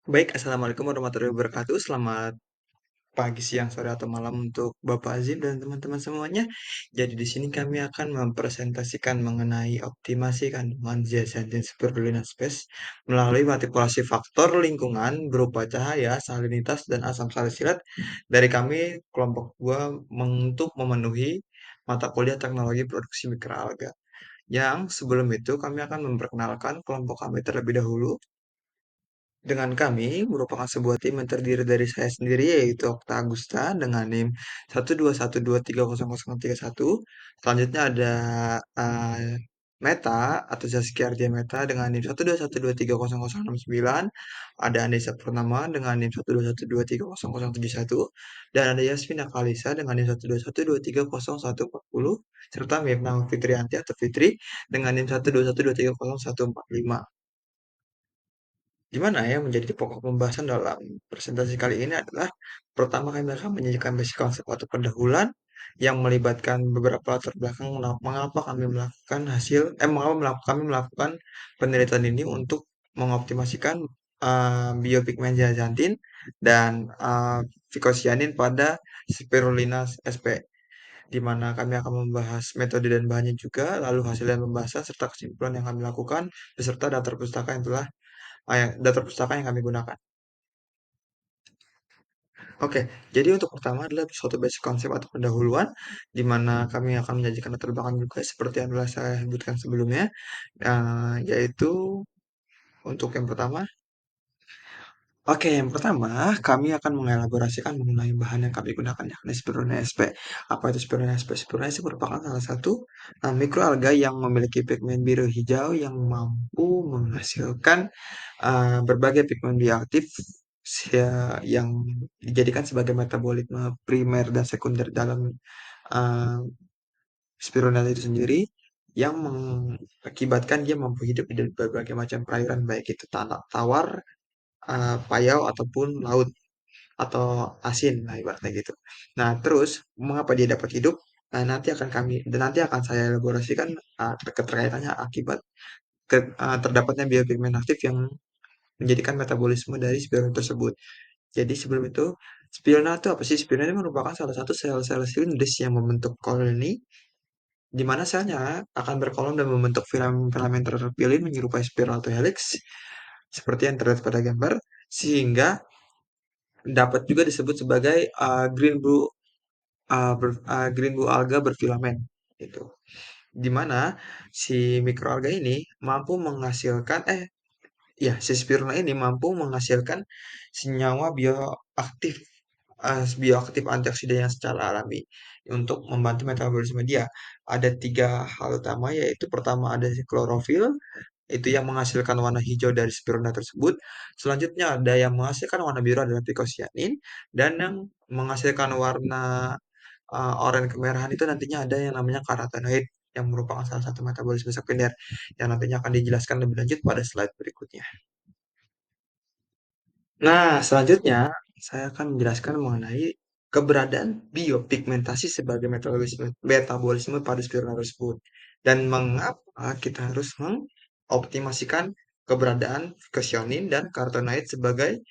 Baik, assalamualaikum warahmatullahi wabarakatuh. Selamat pagi, siang, sore, atau malam untuk Bapak Azim dan teman-teman semuanya. Jadi di sini kami akan mempresentasikan mengenai optimasi kandungan zat dan spirulina spes melalui manipulasi faktor lingkungan berupa cahaya, salinitas, dan asam salisilat dari kami kelompok 2 untuk memenuhi mata kuliah teknologi produksi mikroalga. Yang sebelum itu kami akan memperkenalkan kelompok kami terlebih dahulu. Dengan kami merupakan sebuah tim yang terdiri dari saya sendiri yaitu Okta Agusta dengan NIM 121230031. Selanjutnya ada Meta atau Zaskia Ardia Meta dengan NIM 121230069. Ada Anissa Purnama dengan NIM 121230071 dan ada Yasmina Kalisa dengan NIM 121230140 serta Mirna Fitrianti atau Fitri dengan NIM 121230145. Gimana ya menjadi pokok pembahasan dalam presentasi kali ini adalah pertama kami akan menyajikan basic konsep atau pendahuluan yang melibatkan beberapa latar belakang mengapa kami melakukan kami melakukan penelitian ini untuk mengoptimasikan biopigmen zeaxanthin dan vicocyanin pada Spirulina sp, di mana kami akan membahas metode dan bahannya juga, lalu hasil dan pembahasan serta kesimpulan yang kami lakukan beserta daftar pustaka yang telah daftar pustaka yang kami gunakan. Oke, jadi untuk pertama adalah suatu basic konsep atau pendahuluan, di mana kami akan menyajikan latar belakang juga seperti yang telah saya sebutkan sebelumnya, yaitu untuk yang pertama. Oke, yang pertama kami akan mengelaborasikan mengenai bahan yang kami gunakan yakni Spirulina sp. Apa itu Spirulina sp? Spirulina sp merupakan salah satu mikroalga yang memiliki pigmen biru hijau yang mampu menghasilkan berbagai pigmen bioaktif yang dijadikan sebagai metabolisme primer dan sekunder dalam uh, spirulina itu sendiri yang mengakibatkan dia mampu hidup di berbagai macam perairan baik itu tanah tawar, payau ataupun laut atau asin lah ibaratnya gitu. Nah, terus mengapa dia dapat hidup? Nanti akan saya elaborasikan keterkaitannya akibat terdapatnya biopigmen aktif yang menjadikan metabolisme dari spirulina tersebut. Jadi sebelum itu, spirulina itu apa sih? Spirulina ini merupakan salah satu sel-sel silindris yang membentuk koloni, di mana selnya akan berkolom dan membentuk filamen terpilih menyerupai spiral atau helix, seperti yang terlihat pada gambar, sehingga dapat juga disebut sebagai green blue alga berfilamen. Itu. Di mana si mikroalga ini mampu menghasilkan si spirulina ini mampu menghasilkan senyawa bioaktif antioksidan yang secara alami untuk membantu metabolisme dia. Ada tiga hal utama, yaitu pertama ada si klorofil, itu yang menghasilkan warna hijau dari spirulina tersebut. Selanjutnya ada yang menghasilkan warna biru adalah vicocyanin, dan yang menghasilkan warna oranye kemerahan itu nantinya ada yang namanya karotenoid yang merupakan salah satu metabolisme sekunder yang nantinya akan dijelaskan lebih lanjut pada slide berikutnya. Nah, selanjutnya saya akan menjelaskan mengenai keberadaan biopigmentasi sebagai metabolisme pada spirulina tersebut dan mengapa kita harus mengoptimasikan keberadaan vicocyanin dan carotenoid sebagai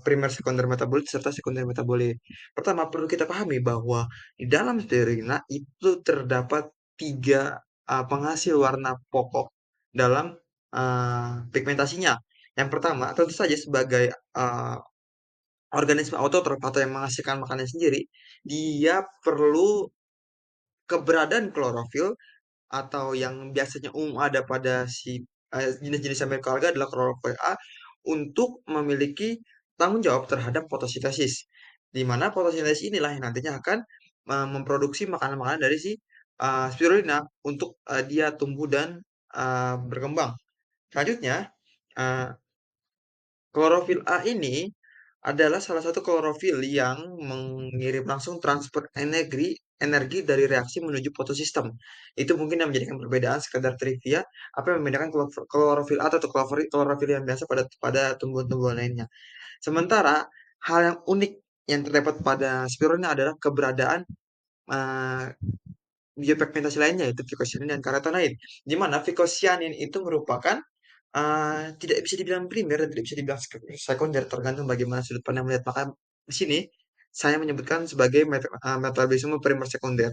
primer sekunder metabolit serta sekunder metabolit. Pertama, perlu kita pahami bahwa di dalam spirulina itu terdapat tiga penghasil warna pokok dalam pigmentasinya. Yang pertama, tentu saja sebagai uh, organisme autotrof atau yang menghasilkan makanan sendiri, dia perlu keberadaan klorofil atau yang biasanya umum ada pada jenis-jenis mikroalga adalah klorofil A untuk memiliki tanggung jawab terhadap fotosintesis. Di mana fotosintesis inilah yang nantinya akan memproduksi makanan-makanan dari si spirulina untuk dia tumbuh dan berkembang. Selanjutnya, uh, klorofil A ini adalah salah satu klorofil yang mengirim langsung transfer energi dari reaksi menuju fotosistem. Itu mungkin yang menjadikan perbedaan sekedar trivia, apa yang membedakan klorofil A atau klorofil yang biasa pada tumbuhan-tumbuhan lainnya. Sementara hal yang unik yang terdapat pada spirulina adalah keberadaan uh, biopigmentasi lainnya yaitu vicocyanin dan carotenoid. Di mana vicocyanin itu merupakan tidak bisa dibilang primer dan tidak bisa dibilang sekunder, tergantung bagaimana sudut pandang melihat. Maka di sini saya menyebutkan sebagai metabolisme primer sekunder,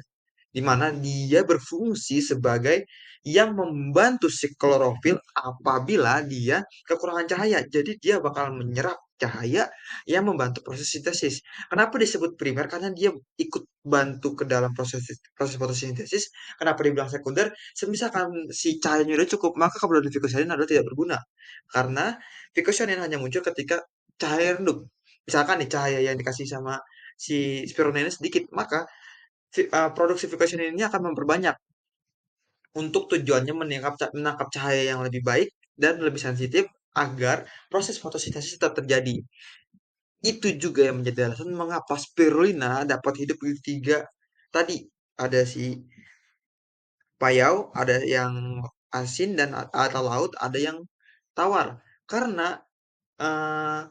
di mana dia berfungsi sebagai yang membantu si klorofil apabila dia kekurangan cahaya. Jadi dia bakal menyerap cahaya yang membantu proses sintesis. Kenapa disebut primer? Karena dia ikut bantu ke dalam proses proses fotosintesis. Kenapa dibilang sekunder? Misalkan si cahayanya udah cukup, maka kabel diffusion adalah tidak berguna. Karena diffusion hanya muncul ketika cahaya redup. Misalkan nih cahaya yang dikasih sama si spirulina ini sedikit, maka produksi diffusion ini akan memperbanyak untuk tujuannya menangkap cahaya yang lebih baik dan lebih sensitif agar proses fotosintesis tetap terjadi. Itu juga yang menjadi alasan mengapa spirulina dapat hidup di tiga tadi. Ada si payau, ada yang asin dan atau laut, ada yang tawar. Karena eh,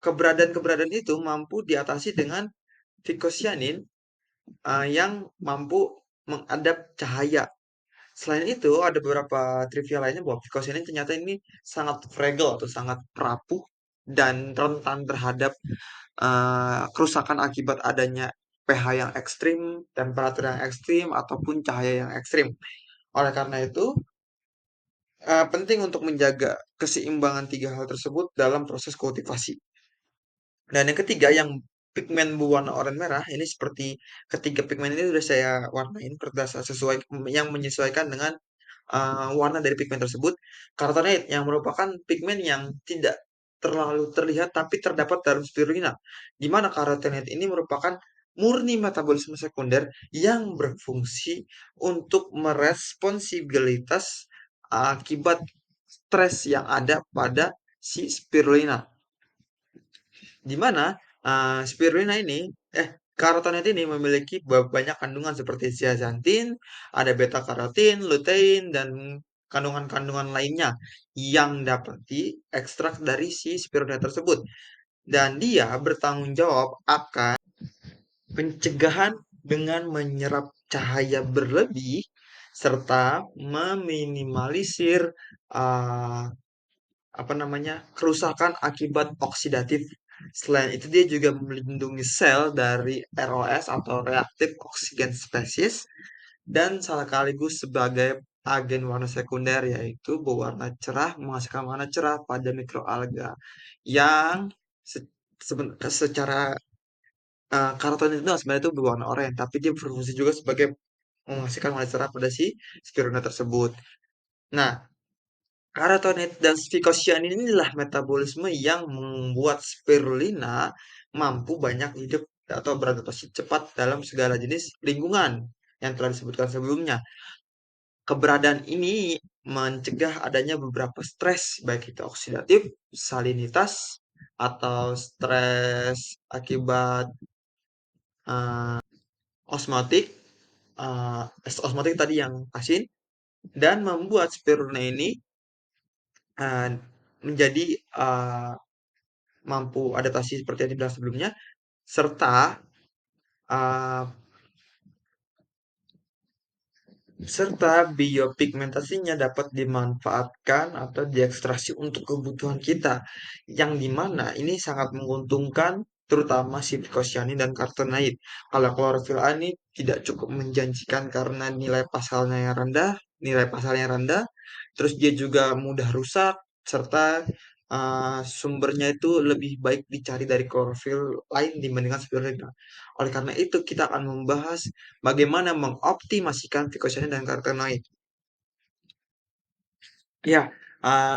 keberadaan-keberadaan itu mampu diatasi dengan vicocyanin yang mampu mengadap cahaya. Selain itu, ada beberapa trivia lainnya bahwa vicocyanin ternyata ini sangat fragile atau sangat rapuh dan rentan terhadap kerusakan akibat adanya pH yang ekstrim, temperatur yang ekstrim, ataupun cahaya yang ekstrim. Oleh karena itu, penting untuk menjaga keseimbangan tiga hal tersebut dalam proses kultivasi. Dan yang ketiga, yang pigmen berwarna oranye merah, ini seperti ketiga pigmen ini sudah saya warnain berdasar sesuai yang menyesuaikan dengan warna dari pigmen tersebut. Carotenoid yang merupakan pigmen yang tidak terlalu terlihat tapi terdapat dalam spirulina, di mana carotenoid ini merupakan murni metabolisme sekunder yang berfungsi untuk meresponsibilitas akibat stres yang ada pada si spirulina. Di mana spirulina ini, karotenoid ini memiliki banyak kandungan seperti zeaxanthin, ada beta karotin, lutein, dan kandungan-kandungan lainnya yang dapat diekstrak dari si spirulina tersebut. Dan dia bertanggung jawab akan pencegahan dengan menyerap cahaya berlebih serta meminimalisir uh, apa namanya, kerusakan akibat oksidatif. Selain itu dia juga melindungi sel dari ROS atau reaktif oksigen spesies dan sekaligus sebagai agen warna sekunder yaitu berwarna cerah menghasilkan warna cerah pada mikroalga yang secara karotenoid itu sebenarnya itu berwarna oranye tapi dia berfungsi juga sebagai menghasilkan warna cerah pada si spirulina tersebut. Nah, Carotenoid dan vicocyanin inilah metabolisme yang membuat spirulina mampu banyak hidup atau beradaptasi cepat dalam segala jenis lingkungan yang telah disebutkan sebelumnya. Keberadaan ini mencegah adanya beberapa stres, baik itu oksidatif, salinitas, atau stres akibat eh, osmotik, osmotik tadi yang asin, dan membuat spirulina ini eh, menjadi mampu adaptasi seperti yang dibilang sebelumnya, serta uh, serta biopigmentasinya dapat dimanfaatkan atau diekstraksi untuk kebutuhan kita, yang dimana ini sangat menguntungkan terutama si vicocyanin dan carotenoid. Kalau klorofil A ini tidak cukup menjanjikan karena nilai pasalnya rendah, terus dia juga mudah rusak, serta sumbernya itu lebih baik dicari dari klorofil lain dibandingkan spirulina. Oleh karena itu, kita akan membahas bagaimana mengoptimasikan vicocyanin dan carotenoid. Ya,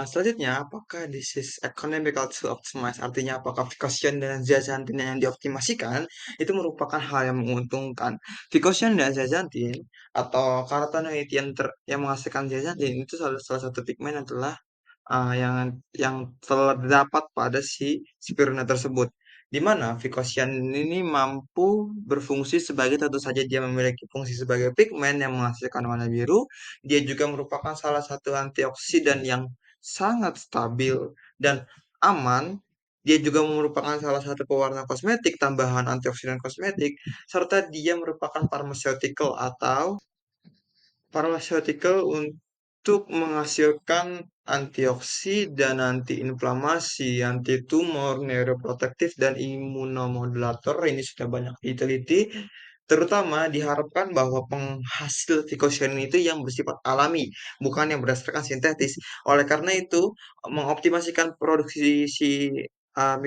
selanjutnya, apakah this is economical to optimize? Artinya, apakah vicocyanin dan zeaxanthin yang dioptimasikan itu merupakan hal yang menguntungkan? Vicocyanin dan zeaxanthin atau carotenoid yang menghasilkan zeaxanthin itu salah satu pigmen yang telah yang terdapat pada si spirulina tersebut. Di mana vicocyanin ini mampu berfungsi sebagai tentu saja dia memiliki fungsi sebagai pigmen yang menghasilkan warna biru. Dia juga merupakan salah satu antioksidan yang sangat stabil dan aman. Dia juga merupakan salah satu pewarna kosmetik, tambahan antioksidan kosmetik, serta dia merupakan pharmaceutical untuk menghasilkan antioksidan, antiinflamasi, antitumor, neuroprotektif, dan imunomodulator. Ini sudah banyak diteliti. Terutama diharapkan bahwa penghasil phycocyanin itu yang bersifat alami, bukan yang berdasarkan sintetis. Oleh karena itu, mengoptimasikan produksi si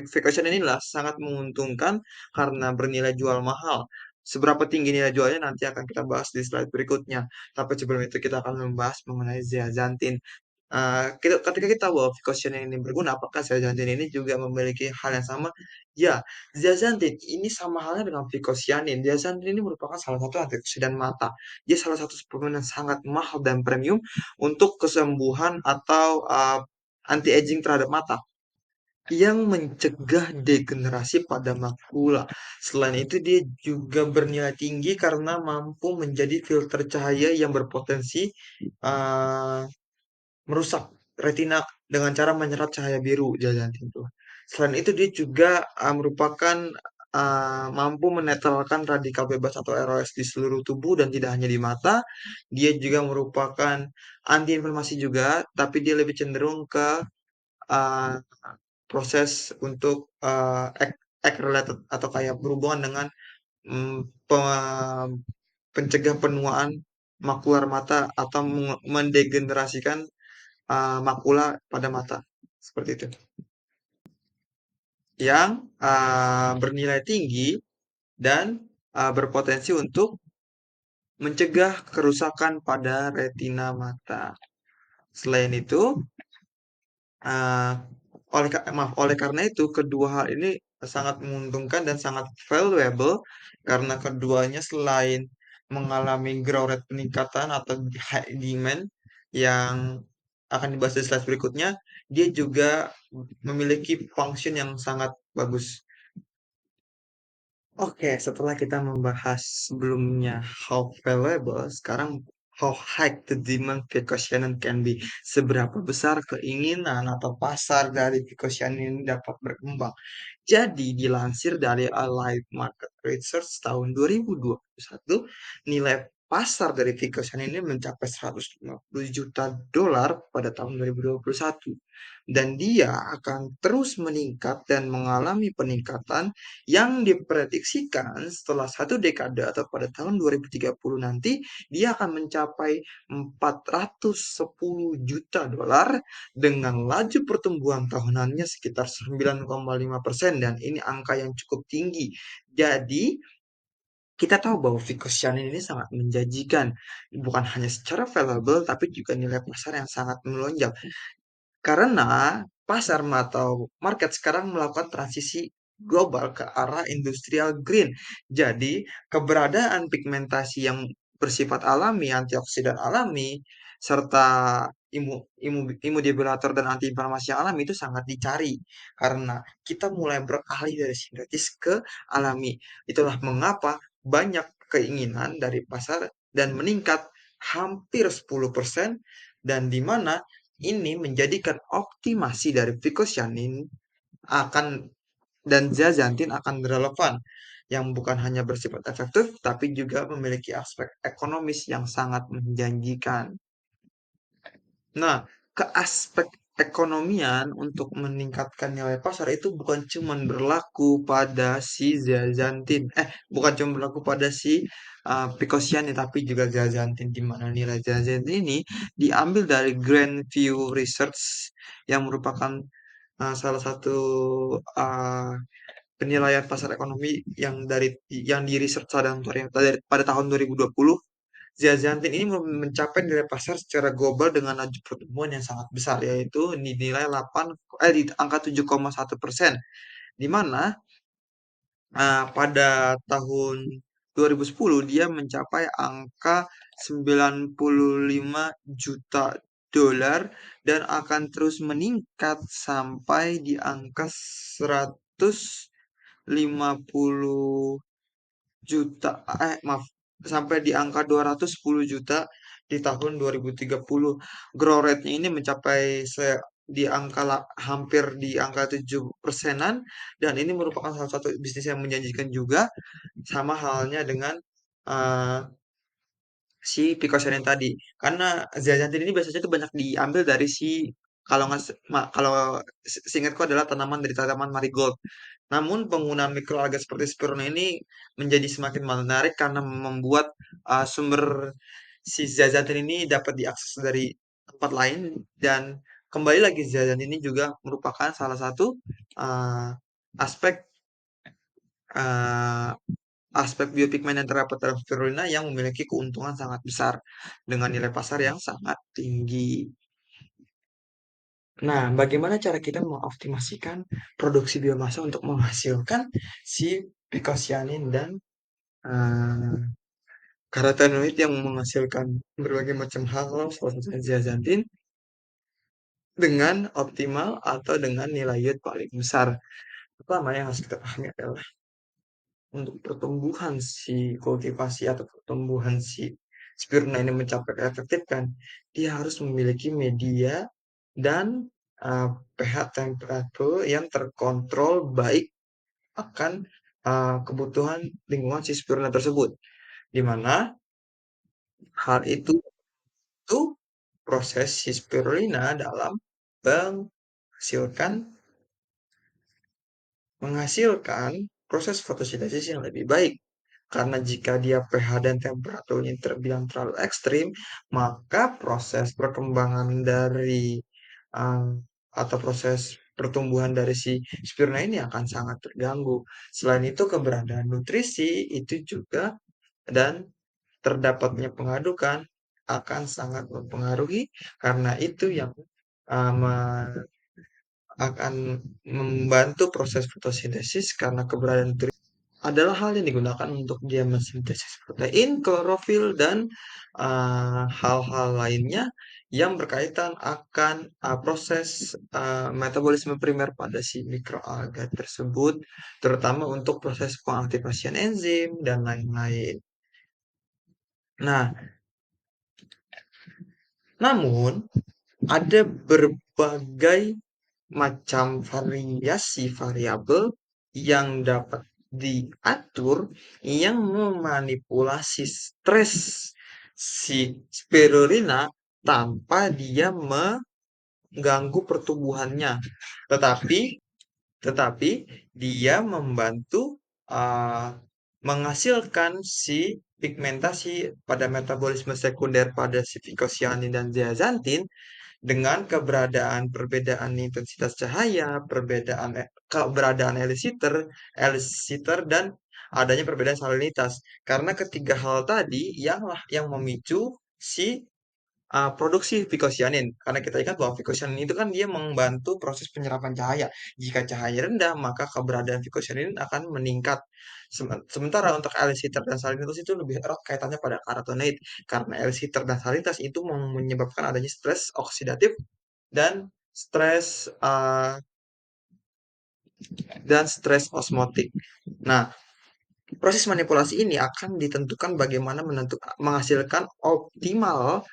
phycocyanin inilah sangat menguntungkan karena bernilai jual mahal. Seberapa tinggi nilai jualnya nanti akan kita bahas di slide berikutnya. Tapi sebelum itu kita akan membahas mengenai zeaxanthin. Ketika kita tahu bahwa Vicocyan ini berguna, apakah zeaxanthin ini juga memiliki hal yang sama? Ya, zeaxanthin ini sama halnya dengan vicocyanin. Zeaxanthin ini merupakan salah satu antioksidan mata. Dia salah satu suplemen yang sangat mahal dan premium untuk kesembuhan atau anti-aging terhadap mata yang mencegah degenerasi pada makula. Selain itu, dia juga bernilai tinggi karena mampu menjadi filter cahaya yang berpotensi uh, merusak retina dengan cara menyerap cahaya biru jantin itu. Selain itu, dia juga merupakan mampu menetralkan radikal bebas atau ROS di seluruh tubuh dan tidak hanya di mata. Dia juga merupakan antiinflamasi juga, tapi dia lebih cenderung ke uh, proses untuk egg related atau kayak berhubungan dengan mm, pe- pencegah penuaan makular mata atau mendegenerasikan makula pada mata seperti itu yang bernilai tinggi dan berpotensi untuk mencegah kerusakan pada retina mata. Selain itu, uh, oleh karena itu kedua hal ini sangat menguntungkan dan sangat valuable karena keduanya selain mengalami grow rate peningkatan atau high demand yang akan dibahas di slide berikutnya, dia juga memiliki function yang sangat bagus. Oke, setelah kita membahas sebelumnya how valuable, sekarang how high the demand Vicocyanin can be. Seberapa besar keinginan atau pasar dari Vicocyanin ini dapat berkembang. Jadi, dilansir dari Allied Market Research tahun 2021, nilai pasar dari Vicocyan ini mencapai 150 juta dolar pada tahun 2021. Dan dia akan terus meningkat dan mengalami peningkatan yang diprediksikan setelah satu dekade atau pada tahun 2030 nanti, dia akan mencapai 410 juta dolar dengan laju pertumbuhan tahunannya sekitar 9,5% dan ini angka yang cukup tinggi. Jadi, kita tahu bahwa Vicocyanin ini sangat menjanjikan, bukan hanya secara valuable, tapi juga nilai pasar yang sangat melonjak. Karena pasar atau market sekarang melakukan transisi global ke arah industrial green. Jadi, keberadaan pigmentasi yang bersifat alami, antioksidan alami, serta imodulator dan antiinflamasi yang alami itu sangat dicari karena kita mulai beralih dari sintetis ke alami. Itulah mengapa banyak keinginan dari pasar dan meningkat hampir 10% dan di mana ini menjadikan optimasi dari vicocyanin akan dan zeaxanthin akan relevan yang bukan hanya bersifat efektif tapi juga memiliki aspek ekonomis yang sangat menjanjikan. Nah, ke aspek ekonomian untuk meningkatkan nilai pasar itu bukan cuma berlaku pada si zeaxanthin, bukan cuma berlaku pada si Picocyanin, tapi juga zeaxanthin, di mana nilai zeaxanthin ini diambil dari Grandview Research yang merupakan salah satu uh, penilaian pasar ekonomi yang di research pada tahun 2020. Zeaxanthin ini mencapai nilai pasar secara global dengan laju pertumbuhan yang sangat besar, yaitu dinilai di angka 7,1%, di mana pada tahun 2010 dia mencapai angka 95 juta dolar dan akan terus meningkat sampai di angka 150 juta, maaf, sampai di angka 210 juta di tahun 2030. Grow rate-nya ini mencapai di angka hampir di angka 7%-an dan ini merupakan salah satu bisnis yang menjanjikan juga sama halnya dengan uh, si Picocyanin tadi. Karena zeaxanthin ini biasanya tuh banyak diambil dari si kalau nggak kalau seingatku adalah tanaman dari tanaman marigold. Namun penggunaan mikroalga seperti spirulina ini menjadi semakin menarik karena membuat sumber si zeaxanthin ini dapat diakses dari tempat lain dan kembali lagi zeaxanthin ini juga merupakan salah satu uh, aspek uh, aspek biopigmen yang terdapat dalam spirulina yang memiliki keuntungan sangat besar dengan nilai pasar yang sangat tinggi. Nah, bagaimana cara kita mengoptimasikan produksi biomasa untuk menghasilkan si picocyanin dan uh, karotenoid yang menghasilkan berbagai macam hal, salah satunya zeaxanthin, dengan optimal atau dengan nilai yield paling besar. Pertama yang harus kita pahami adalah untuk pertumbuhan si kultivasi atau pertumbuhan si spirulina ini mencapai efektif kan, dia harus memiliki media dan pH temperatur yang terkontrol baik akan kebutuhan lingkungan si spirulina tersebut. Di mana hal itu proses si spirulina dalam menghasilkan menghasilkan proses fotosintesis yang lebih baik. Karena jika dia pH dan temperaturnya terbilang terlalu ekstrim, maka proses perkembangan dari uh, atau proses pertumbuhan dari si spirulina ini akan sangat terganggu. Selain itu, keberadaan nutrisi itu juga dan terdapatnya pengadukan akan sangat mempengaruhi karena itu yang uh, akan membantu proses fotosintesis karena keberadaan nutrisi adalah hal yang digunakan untuk dia mensintesis protein, klorofil, dan hal-hal lainnya yang berkaitan akan proses metabolisme primer pada si mikroalga tersebut, terutama untuk proses pengaktifasian enzim dan lain-lain. Nah, namun ada berbagai macam variasi variabel yang dapat diatur yang memanipulasi stres si spirulina tanpa dia mengganggu pertumbuhannya. Tetapi tetapi dia membantu uh, menghasilkan si pigmentasi pada metabolisme sekunder pada si phycocyanin dan zeaxanthin dengan perbedaan intensitas cahaya, keberadaan Elicitor dan adanya perbedaan salinitas. Karena ketiga hal tadi yang memicu si produksi phycocyanin. Karena kita ingat bahwa phycocyanin itu kan dia membantu proses penyerapan cahaya. Jika cahaya rendah, maka keberadaan phycocyanin akan meningkat. Sementara untuk Elicitor dan salinitas itu lebih erat kaitannya pada karotenoid. Karena Elicitor dan salinitas itu menyebabkan adanya stres oksidatif dan stres osmotik. Nah, proses manipulasi ini akan ditentukan bagaimana menghasilkan optimal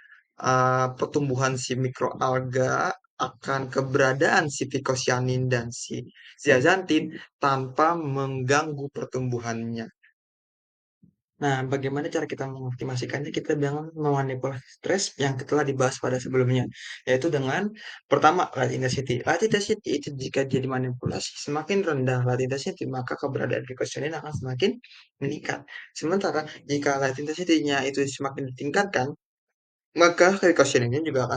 pertumbuhan si mikroalga akan keberadaan si phycocyanin dan si zeaxanthin tanpa mengganggu pertumbuhannya. Nah, bagaimana cara kita mengoptimasikannya? Kita dengan memanipulasi stres yang telah dibahas pada sebelumnya, yaitu dengan pertama light intensity. Light intensity itu jika dia dimanipulasi semakin rendah light intensity, maka keberadaan glycogen akan semakin meningkat. Sementara jika light intensity-nya itu semakin ditingkatkan, maka glycogen juga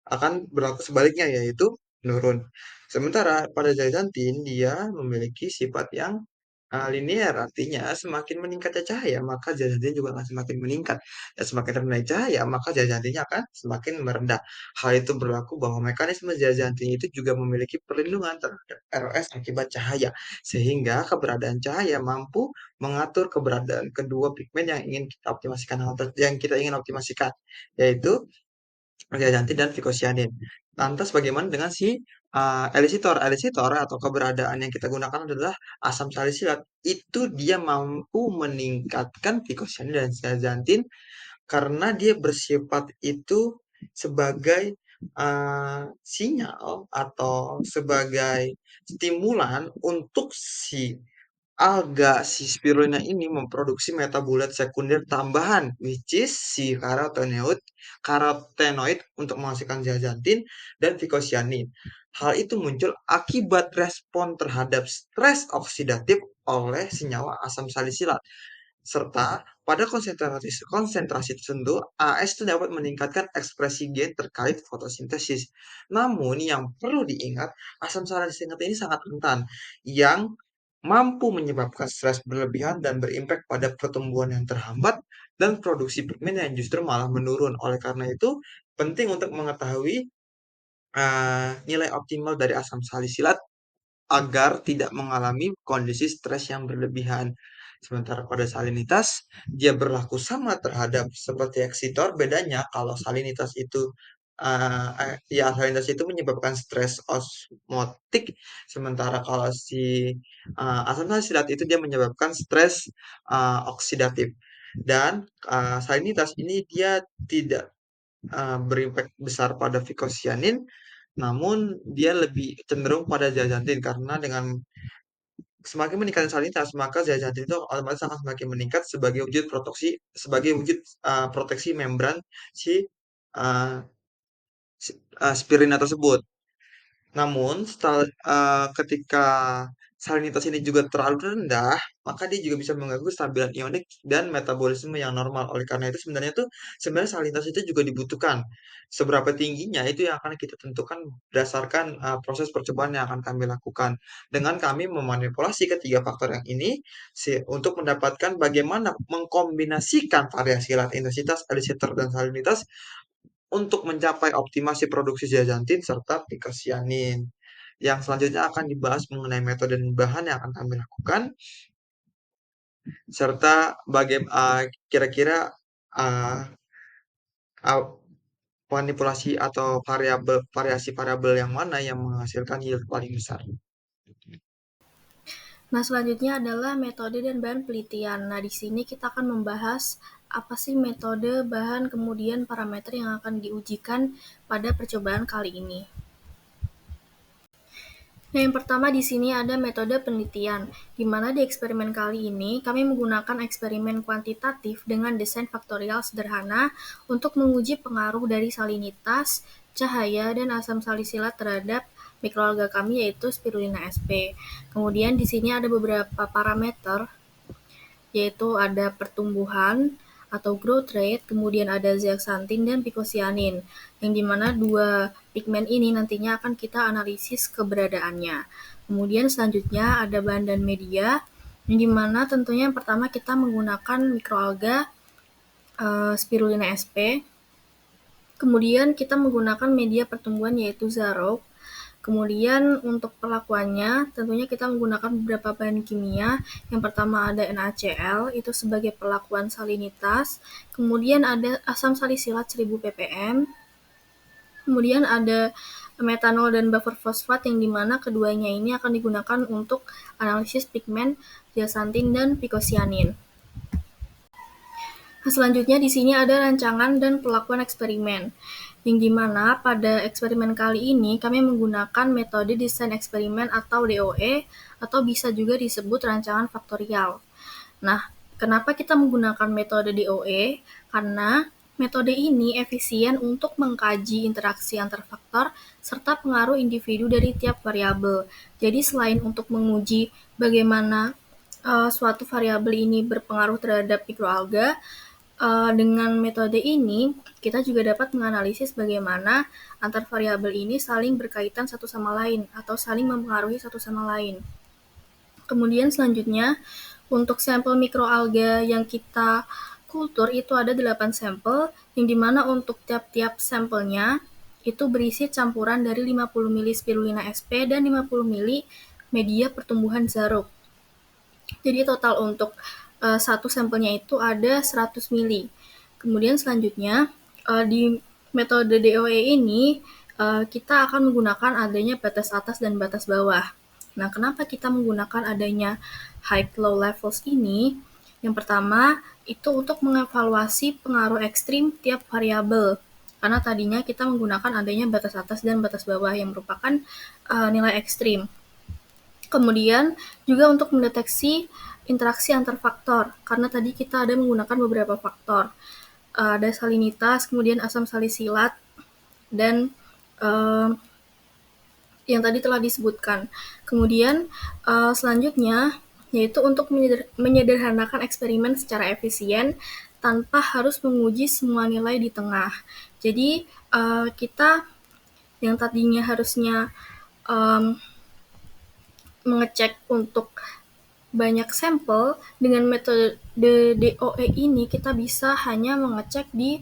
akan berlaku sebaliknya yaitu menurun. Sementara pada zeaxanthin dia memiliki sifat yang linear, artinya semakin meningkatnya cahaya maka zeaxanthin juga akan semakin meningkat dan semakin rendah cahaya maka zeaxanthinnya akan semakin merendah. Hal itu berlaku bahwa mekanisme zeaxanthin itu juga memiliki perlindungan terhadap ROS akibat cahaya sehingga keberadaan cahaya mampu mengatur keberadaan kedua pigmen yang kita ingin optimasikan yaitu Zeaxanthin dan Vicocyanin. Lantas bagaimana dengan si elisitor? Elisitor atau keberadaan yang kita gunakan adalah asam salisilat. Itu dia mampu meningkatkan Vicocyanin dan zeaxanthin karena dia bersifat itu sebagai sinyal atau sebagai stimulan untuk si alga si spirulina ini memproduksi metabolit sekunder tambahan, which is si karotenoid untuk menghasilkan zeaxanthin dan vicocyanin. Hal itu muncul akibat respon terhadap stres oksidatif oleh senyawa asam salisilat. Serta pada konsentrasi konsentrasi tertentu, AS itu dapat meningkatkan ekspresi gen terkait fotosintesis. Namun yang perlu diingat, asam salisilat ini sangat rentan, yang mampu menyebabkan stres berlebihan dan berimpak pada pertumbuhan yang terhambat dan produksi pigmen yang justru malah menurun. Oleh karena itu, penting untuk mengetahui nilai optimal dari asam salisilat agar tidak mengalami kondisi stres yang berlebihan. Sementara pada salinitas, dia berlaku sama terhadap seperti eksitor, bedanya kalau salinitas itu ya salinitas itu menyebabkan stres osmotik, sementara kalau si asam salisilat itu dia menyebabkan stres oksidatif. Dan salinitas ini dia tidak berimpak besar pada vicocyanin, namun dia lebih cenderung pada zeaxanthin karena dengan semakin meningkatnya salinitas, maka zeaxanthin itu otomatis akan semakin meningkat sebagai wujud proteksi membran si uh, spirulina tersebut. Namun, ketika salinitas ini juga terlalu rendah, maka dia juga bisa mengganggu kestabilan ionik dan metabolisme yang normal. Oleh karena itu sebenarnya salinitas itu juga dibutuhkan. Seberapa tingginya itu yang akan kita tentukan berdasarkan proses percobaan yang akan kami lakukan. Dengan kami memanipulasi ketiga faktor yang ini untuk mendapatkan bagaimana mengkombinasikan variasi lat intensitas, elisitor, dan salinitas untuk mencapai optimasi produksi zeaxanthin serta vicocyanin. Yang selanjutnya akan dibahas mengenai metode dan bahan yang akan kami lakukan, serta bagaimana kira-kira uh, uh, manipulasi atau variasi variabel yang mana yang menghasilkan yield paling besar. Nah, selanjutnya adalah metode dan bahan penelitian. Nah, di sini kita akan membahas apa sih metode, bahan, kemudian parameter yang akan diujikan pada percobaan kali ini. Nah, yang pertama di sini ada metode penelitian, di mana di eksperimen kali ini kami menggunakan eksperimen kuantitatif dengan desain faktorial sederhana untuk menguji pengaruh dari salinitas, cahaya, dan asam salisilat terhadap mikroalga kami yaitu Spirulina sp. Kemudian di sini ada beberapa parameter yaitu ada pertumbuhan atau growth rate, kemudian ada zeaxanthin dan vicocyanin, yang dimana dua pigmen ini nantinya akan kita analisis keberadaannya. Kemudian selanjutnya ada bahan dan media, yang dimana tentunya yang pertama kita menggunakan mikroalga Spirulina sp, kemudian kita menggunakan media pertumbuhan yaitu Zarok. Kemudian untuk perlakuannya, tentunya kita menggunakan beberapa bahan kimia. Yang pertama ada NaCl, itu sebagai perlakuan salinitas. Kemudian ada asam salisilat 1000 ppm. Kemudian ada metanol dan buffer fosfat yang dimana keduanya ini akan digunakan untuk analisis pigmen zeaxanthin dan vicocyanin. Nah, selanjutnya di sini ada rancangan dan pelakuan eksperimen, yang dimana pada eksperimen kali ini kami menggunakan metode desain eksperimen atau DOE, atau bisa juga disebut rancangan faktorial. Nah, kenapa kita menggunakan metode DOE? Karena metode ini efisien untuk mengkaji interaksi antar faktor serta pengaruh individu dari tiap variabel. Jadi selain untuk menguji bagaimana suatu variabel ini berpengaruh terhadap mikroalga, dengan metode ini, kita juga dapat menganalisis bagaimana antar variabel ini saling berkaitan satu sama lain atau saling mempengaruhi satu sama lain. Kemudian selanjutnya, untuk sampel mikroalga yang kita kultur itu ada 8 sampel, yang dimana untuk tiap-tiap sampelnya itu berisi campuran dari 50 ml Spirulina sp dan 50 ml media pertumbuhan Zarok. Jadi total untuk satu sampelnya itu ada 100 mili. Kemudian selanjutnya di metode DOE ini kita akan menggunakan adanya batas atas dan batas bawah. Nah, kenapa kita menggunakan adanya high low levels ini? Yang pertama itu untuk mengevaluasi pengaruh ekstrim tiap variabel. Karena tadinya kita menggunakan adanya batas atas dan batas bawah yang merupakan nilai ekstrim. Kemudian juga untuk mendeteksi interaksi antar faktor, karena tadi kita ada menggunakan beberapa faktor. Ada salinitas, kemudian asam salisilat, dan yang tadi telah disebutkan. Kemudian selanjutnya yaitu untuk menyederhanakan eksperimen secara efisien tanpa harus menguji semua nilai di tengah. Jadi kita yang tadinya harusnya um, mengecek untuk banyak sampel, dengan metode DOE ini kita bisa hanya mengecek di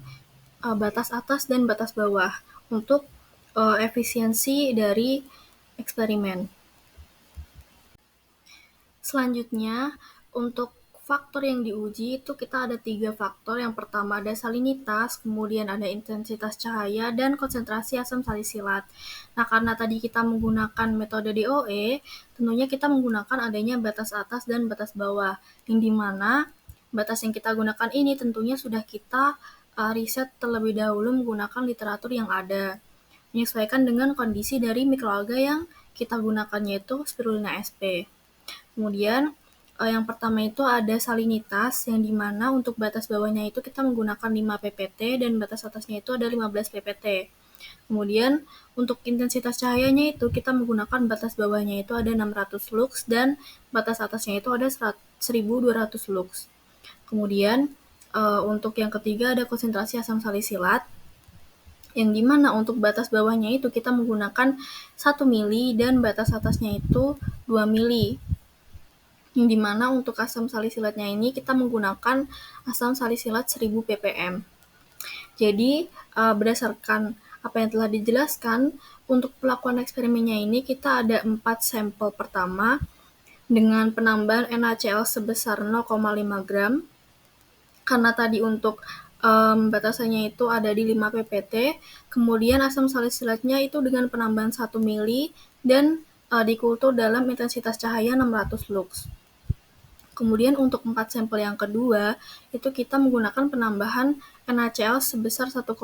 batas atas dan batas bawah untuk efisiensi dari eksperimen. Selanjutnya, untuk faktor yang diuji itu kita ada 3 faktor. Yang pertama ada salinitas, kemudian ada intensitas cahaya, dan konsentrasi asam salisilat. Nah, karena tadi kita menggunakan metode DOE, tentunya kita menggunakan adanya batas atas dan batas bawah, yang dimana batas yang kita gunakan ini tentunya sudah kita riset terlebih dahulu menggunakan literatur yang ada, menyesuaikan dengan kondisi dari mikroalga yang kita gunakannya itu Spirulina sp. Kemudian yang pertama itu ada salinitas, yang dimana untuk batas bawahnya itu kita menggunakan 5 ppt dan batas atasnya itu ada 15 ppt. Kemudian untuk intensitas cahayanya itu kita menggunakan batas bawahnya itu ada 600 lux dan batas atasnya itu ada 1200 lux. Kemudian untuk yang ketiga ada konsentrasi asam salisilat, yang dimana untuk batas bawahnya itu kita menggunakan 1 mili dan batas atasnya itu 2 mili. Yang dimana untuk asam salisilatnya ini kita menggunakan asam salisilat 1000 ppm. Jadi berdasarkan apa yang telah dijelaskan, untuk pelakuan eksperimennya ini kita ada 4 sampel pertama dengan penambahan NaCl sebesar 0,5 gram, karena tadi untuk batasannya itu ada di 5 ppt, kemudian asam salisilatnya itu dengan penambahan 1 mili dan dikultur dalam intensitas cahaya 600 lux. Kemudian untuk 4 sampel yang kedua, itu kita menggunakan penambahan NaCl sebesar 1,5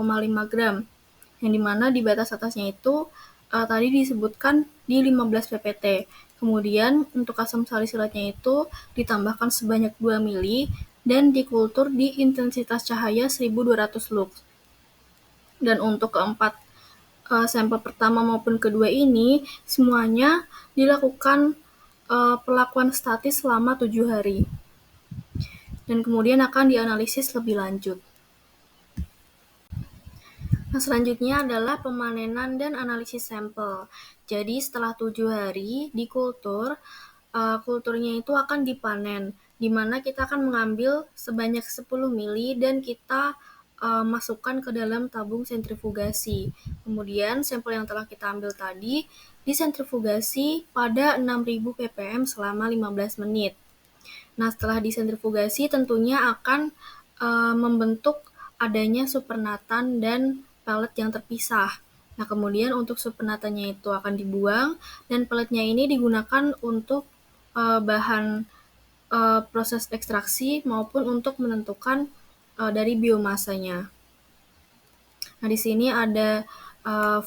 gram, yang dimana di batas atasnya itu tadi disebutkan di 15 ppt. Kemudian untuk asam salisilatnya itu ditambahkan sebanyak 2 mili dan dikultur di intensitas cahaya 1200 lux. Dan untuk keempat sampel pertama maupun kedua ini semuanya dilakukan pelakuan statis selama 7 hari. Dan kemudian akan dianalisis lebih lanjut. Nah, selanjutnya adalah pemanenan dan analisis sampel. Jadi setelah 7 hari di kultur, kulturnya itu akan dipanen, di mana kita akan mengambil sebanyak 10 mili dan kita masukkan ke dalam tabung sentrifugasi. Kemudian sampel yang telah kita ambil tadi disentrifugasi pada 6000 ppm selama 15 menit. Nah, setelah disentrifugasi tentunya akan membentuk adanya supernatan dan pellet yang terpisah. Nah, kemudian untuk supernatannya itu akan dibuang dan pelletnya ini digunakan untuk bahan proses ekstraksi maupun untuk menentukan dari biomasanya. Nah, di sini ada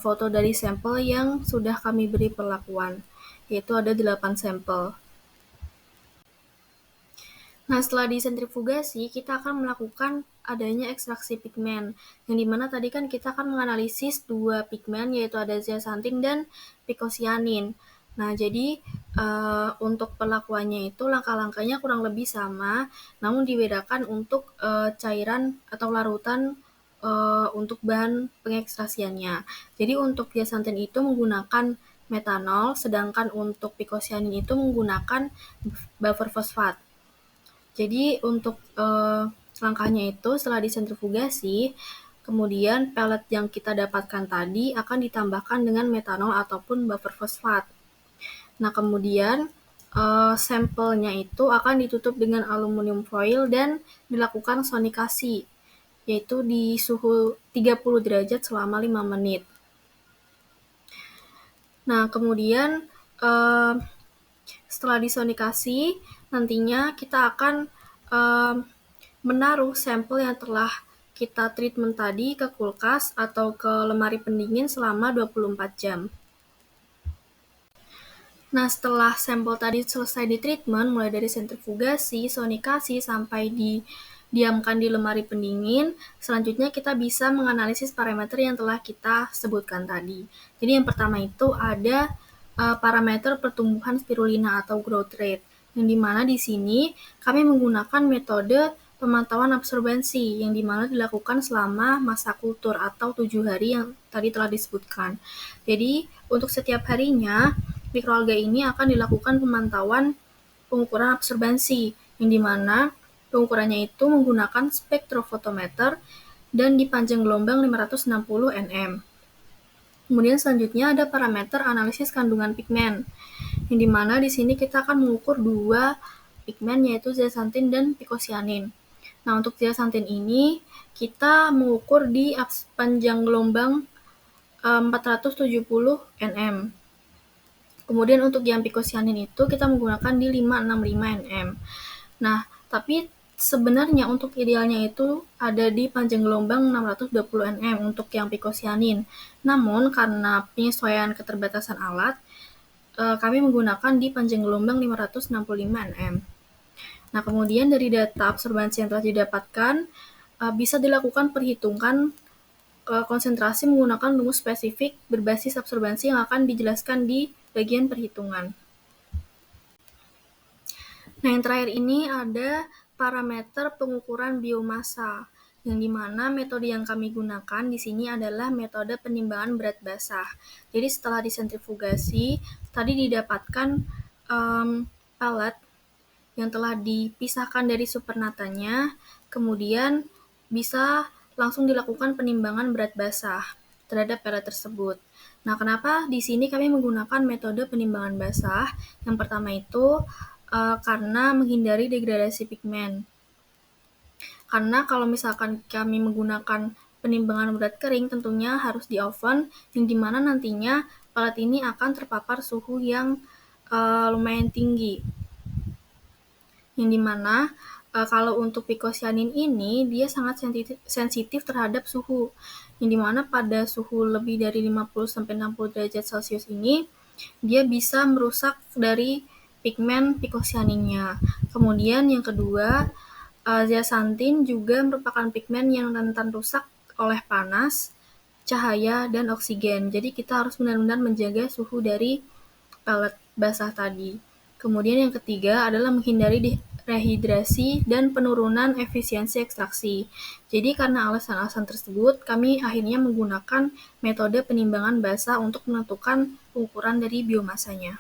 foto dari sampel yang sudah kami beri perlakuan, yaitu ada 8 sampel. Nah, setelah disentrifugasi, kita akan melakukan adanya ekstraksi pigmen, yang dimana tadi kan kita akan menganalisis 2 pigmen, yaitu ada zeaxanthin dan picocyanin. Nah, jadi untuk perlakuannya itu langkah-langkahnya kurang lebih sama, namun dibedakan untuk cairan atau larutan untuk bahan pengekstrasiannya. Jadi untuk zeaxanthin itu menggunakan metanol, sedangkan untuk picocyanin itu menggunakan buffer fosfat. Jadi untuk langkahnya itu setelah disentrifugasi, kemudian pellet yang kita dapatkan tadi akan ditambahkan dengan metanol ataupun buffer fosfat. Nah, kemudian sampelnya itu akan ditutup dengan aluminium foil dan dilakukan sonikasi, yaitu di suhu 30 derajat selama 5 menit. Nah, kemudian setelah disonikasi, nantinya kita akan menaruh sampel yang telah kita treatment tadi ke kulkas atau ke lemari pendingin selama 24 jam. Nah, setelah sampel tadi selesai di treatment, mulai dari sentrifugasi, sonikasi, sampai didiamkan di lemari pendingin, selanjutnya kita bisa menganalisis parameter yang telah kita sebutkan tadi. Jadi yang pertama itu ada parameter pertumbuhan spirulina atau growth rate, yang dimana di sini kami menggunakan metode pemantauan absorbensi yang dimana dilakukan selama masa kultur atau 7 hari yang tadi telah disebutkan. Jadi untuk setiap harinya mikroalga ini akan dilakukan pemantauan pengukuran absorbensi yang dimana pengukurannya itu menggunakan spektrofotometer dan di panjang gelombang 560 nm. Kemudian selanjutnya ada parameter analisis kandungan pigmen, yang dimana di sini kita akan mengukur dua pigmen yaitu zeaxanthin dan picocyanin. Nah, untuk zeaxanthin ini kita mengukur di panjang gelombang 470 nm. Kemudian untuk yang picocyanin itu kita menggunakan di 565 nm. Nah, tapi sebenarnya untuk idealnya itu ada di panjang gelombang 620 nm untuk yang picocyanin. Namun karena penyesuaian keterbatasan alat, kami menggunakan di panjang gelombang 565 nm. Nah, kemudian dari data absorbansi yang telah didapatkan, bisa dilakukan perhitungan konsentrasi menggunakan rumus spesifik berbasis absorbansi yang akan dijelaskan di bagian perhitungan. Nah, yang terakhir ini ada parameter pengukuran biomassa, yang dimana metode yang kami gunakan di sini adalah metode penimbangan berat basah. Jadi setelah disentrifugasi, tadi didapatkan pellet yang telah dipisahkan dari supernatanya, kemudian bisa langsung dilakukan penimbangan berat basah terhadap pellet tersebut. Nah, kenapa di sini kami menggunakan metode penimbangan basah? Yang pertama itu karena menghindari degradasi pigmen. Karena kalau misalkan kami menggunakan penimbangan berat kering, tentunya harus di oven, yang dimana nantinya pellet ini akan terpapar suhu yang lumayan tinggi. Yang dimana kalau untuk picocyanin ini dia sangat sensitif terhadap suhu. Yang dimana pada suhu lebih dari 50-60 derajat Celcius ini dia bisa merusak dari pigmen picocyaninnya. Kemudian yang kedua, zeaxanthin juga merupakan pigmen yang rentan rusak oleh panas, cahaya, dan oksigen. Jadi kita harus benar-benar menjaga suhu dari pellet basah tadi. Kemudian yang ketiga adalah menghindari rehidrasi dan penurunan efisiensi ekstraksi. Jadi karena alasan-alasan tersebut, kami akhirnya menggunakan metode penimbangan basah untuk menentukan ukuran dari biomasanya.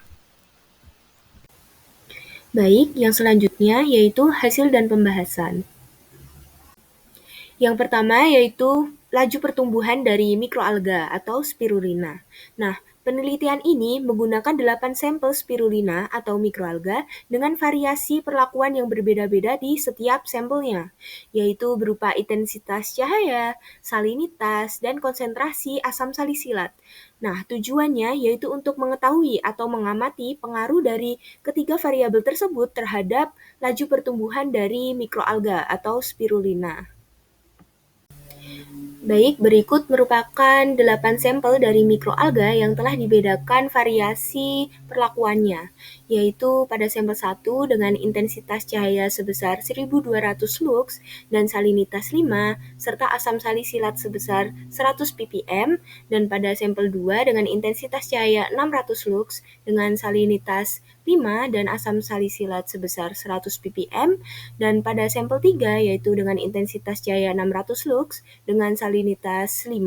Baik, yang selanjutnya yaitu hasil dan pembahasan. Yang pertama yaitu laju pertumbuhan dari mikroalga atau spirulina. Nah, penelitian ini menggunakan 8 sampel spirulina atau mikroalga dengan variasi perlakuan yang berbeda-beda di setiap sampelnya, yaitu berupa intensitas cahaya, salinitas, dan konsentrasi asam salisilat. Nah, tujuannya yaitu untuk mengetahui atau mengamati pengaruh dari ketiga variabel tersebut terhadap laju pertumbuhan dari mikroalga atau spirulina. Baik, berikut merupakan 8 sampel dari mikroalga yang telah dibedakan variasi perlakuannya, yaitu pada sampel 1 dengan intensitas cahaya sebesar 1200 lux dan salinitas 5, serta asam salisilat sebesar 100 ppm, dan pada sampel 2 dengan intensitas cahaya 600 lux dengan salinitas 5 dan asam salisilat sebesar 100 ppm, dan pada sampel 3 yaitu dengan intensitas cahaya 600 lux dengan salinitas 5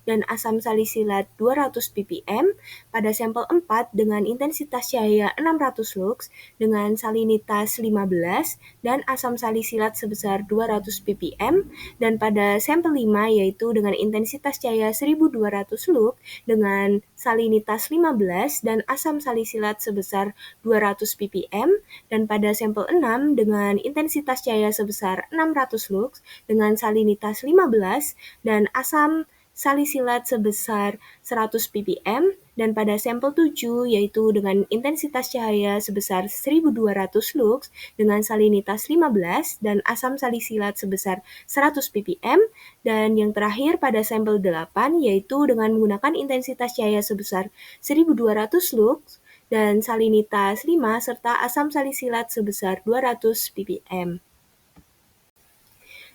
dan asam salisilat 200 ppm, pada sampel 4 dengan intensitas cahaya 600 lux dengan salinitas 15 dan asam salisilat sebesar 200 ppm, dan pada sampel 5 yaitu dengan intensitas cahaya 1200 lux dengan salinitas 15 dan asam salisilat sebesar 200 ppm, dan pada sampel 6 dengan intensitas cahaya sebesar 600 lux dengan salinitas 15 dan asam salisilat sebesar 100 ppm, dan pada sampel 7 yaitu dengan intensitas cahaya sebesar 1200 lux dengan salinitas 15 dan asam salisilat sebesar 100 ppm, dan yang terakhir pada sampel 8 yaitu dengan menggunakan intensitas cahaya sebesar 1200 lux dan salinitas 5 serta asam salisilat sebesar 200 ppm.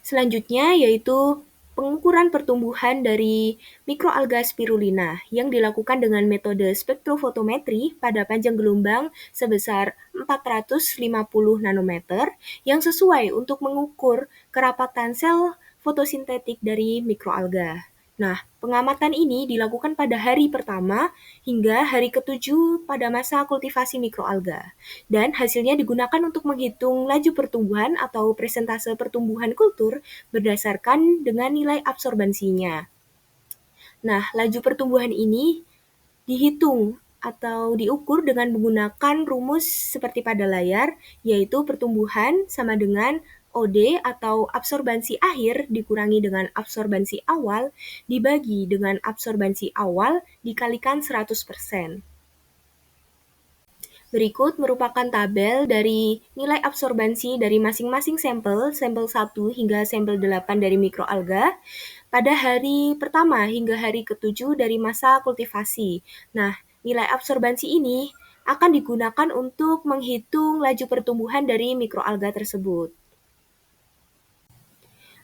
Selanjutnya yaitu pengukuran pertumbuhan dari mikroalga spirulina yang dilakukan dengan metode spektrofotometri pada panjang gelombang sebesar 450 nanometer yang sesuai untuk mengukur kerapatan sel fotosintetik dari mikroalga. Nah, pengamatan ini dilakukan pada hari pertama hingga hari ke-7 pada masa kultivasi mikroalga. Dan hasilnya digunakan untuk menghitung laju pertumbuhan atau presentase pertumbuhan kultur berdasarkan dengan nilai absorbansinya. Nah, laju pertumbuhan ini dihitung atau diukur dengan menggunakan rumus seperti pada layar, yaitu pertumbuhan sama dengan OD atau absorbansi akhir dikurangi dengan absorbansi awal dibagi dengan absorbansi awal dikalikan 100%. Berikut merupakan tabel dari nilai absorbansi dari masing-masing sampel 1 hingga sampel 8 dari mikroalga pada hari pertama hingga hari ke-7 dari masa kultivasi. Nah, nilai absorbansi ini akan digunakan untuk menghitung laju pertumbuhan dari mikroalga tersebut.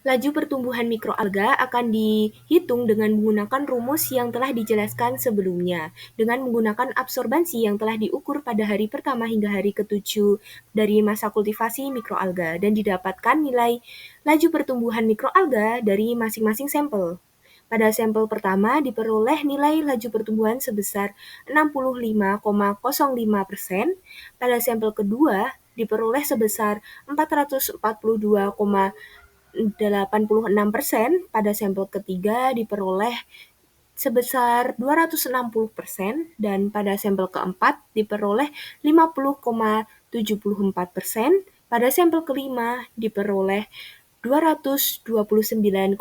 Laju pertumbuhan mikroalga akan dihitung dengan menggunakan rumus yang telah dijelaskan sebelumnya, dengan menggunakan absorbansi yang telah diukur pada hari pertama hingga hari ke-7 dari masa kultivasi mikroalga, dan didapatkan nilai laju pertumbuhan mikroalga dari masing-masing sampel. Pada sampel pertama diperoleh nilai laju pertumbuhan sebesar 65,05%, pada sampel kedua diperoleh sebesar 442,86%, pada sampel ketiga diperoleh sebesar 260%, dan pada sampel keempat diperoleh 50,74%, pada sampel kelima diperoleh 229,82%,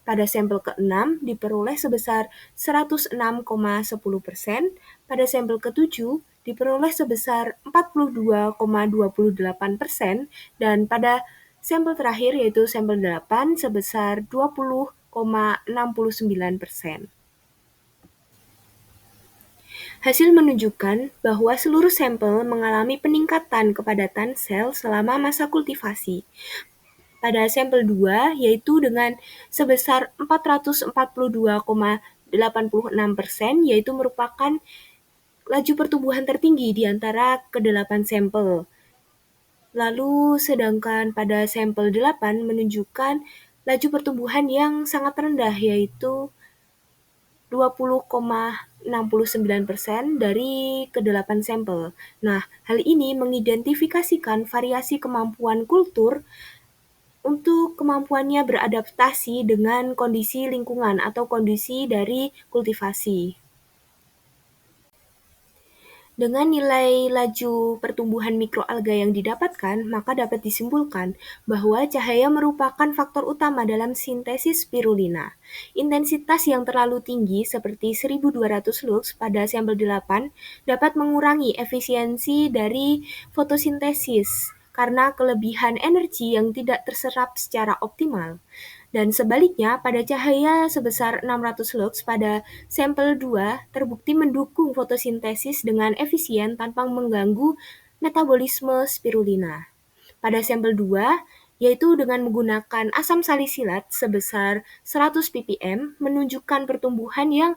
pada sampel keenam diperoleh sebesar 106,10%, pada sampel ketujuh diperoleh sebesar 42,28%, dan pada sampel terakhir yaitu sampel 8 sebesar 20,69%. Hasil menunjukkan bahwa seluruh sampel mengalami peningkatan kepadatan sel selama masa kultivasi. Pada sampel 2, yaitu dengan sebesar 442,86%, yaitu merupakan laju pertumbuhan tertinggi di antara ke-8 sampel. Lalu sedangkan pada sampel 8 menunjukkan laju pertumbuhan yang sangat rendah, yaitu 20,69% dari ke-8 sampel. Nah, hal ini mengidentifikasikan variasi kemampuan kultur untuk kemampuannya beradaptasi dengan kondisi lingkungan atau kondisi dari kultivasi. Dengan nilai laju pertumbuhan mikroalga yang didapatkan, maka dapat disimpulkan bahwa cahaya merupakan faktor utama dalam sintesis spirulina. Intensitas yang terlalu tinggi seperti 1200 lux pada sampel 8 dapat mengurangi efisiensi dari fotosintesis karena kelebihan energi yang tidak terserap secara optimal. Dan sebaliknya, pada cahaya sebesar 600 lux pada sampel 2 terbukti mendukung fotosintesis dengan efisien tanpa mengganggu metabolisme spirulina. Pada sampel 2, yaitu dengan menggunakan asam salisilat sebesar 100 ppm menunjukkan pertumbuhan yang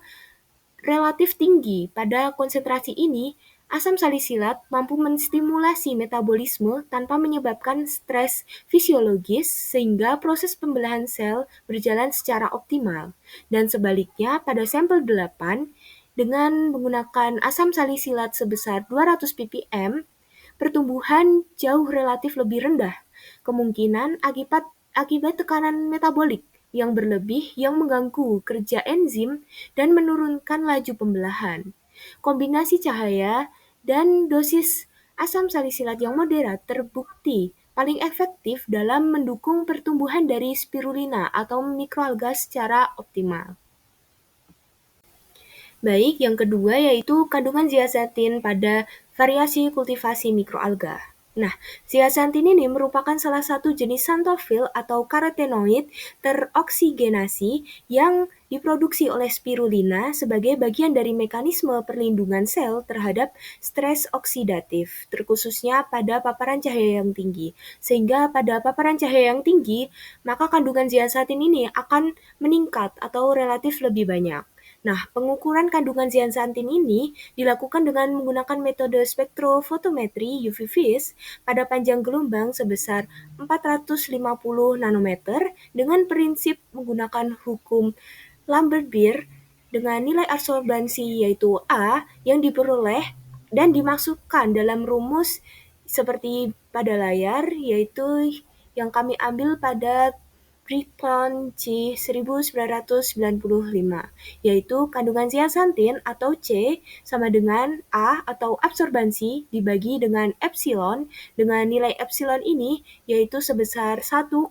relatif tinggi. Pada konsentrasi ini, asam salisilat mampu menstimulasi metabolisme tanpa menyebabkan stres fisiologis sehingga proses pembelahan sel berjalan secara optimal. Dan sebaliknya, pada sampel 8, dengan menggunakan asam salisilat sebesar 200 ppm, pertumbuhan jauh relatif lebih rendah, kemungkinan akibat tekanan metabolik yang berlebih yang mengganggu kerja enzim dan menurunkan laju pembelahan. Kombinasi cahaya dan dosis asam salisilat yang moderat terbukti paling efektif dalam mendukung pertumbuhan dari spirulina atau mikroalga secara optimal. Baik, yang kedua yaitu kandungan zeaxanthin pada variasi kultivasi mikroalga. Nah, zeaxanthin ini merupakan salah satu jenis xanthofil atau karotenoid teroksigenasi yang diproduksi oleh spirulina sebagai bagian dari mekanisme perlindungan sel terhadap stres oksidatif, terkhususnya pada paparan cahaya yang tinggi. Sehingga pada paparan cahaya yang tinggi, maka kandungan zeaxanthin ini akan meningkat atau relatif lebih banyak. Nah, pengukuran kandungan zeaxanthin ini dilakukan dengan menggunakan metode spektrofotometri UV-Vis pada panjang gelombang sebesar 450 nanometer dengan prinsip menggunakan hukum Lambert-Beer dengan nilai absorbansi yaitu A yang diperoleh dan dimasukkan dalam rumus seperti pada layar, yaitu yang kami ambil pada Breakdown C 1995, yaitu kandungan zeaxanthin atau C sama dengan A atau absorbansi dibagi dengan epsilon, dengan nilai epsilon ini yaitu sebesar 1,41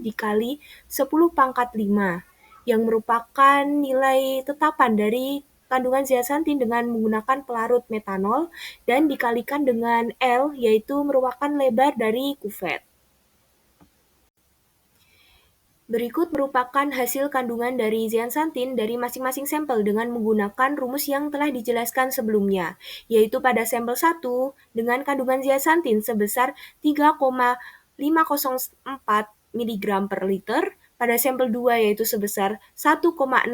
dikali 10 pangkat 5, yang merupakan nilai tetapan dari kandungan zeaxanthin dengan menggunakan pelarut metanol dan dikalikan dengan L, yaitu merupakan lebar dari kuvet. Berikut merupakan hasil kandungan dari zeaxanthin dari masing-masing sampel dengan menggunakan rumus yang telah dijelaskan sebelumnya, yaitu pada sampel 1 dengan kandungan zeaxanthin sebesar 3,504 mg per liter, pada sampel 2 yaitu sebesar 1,698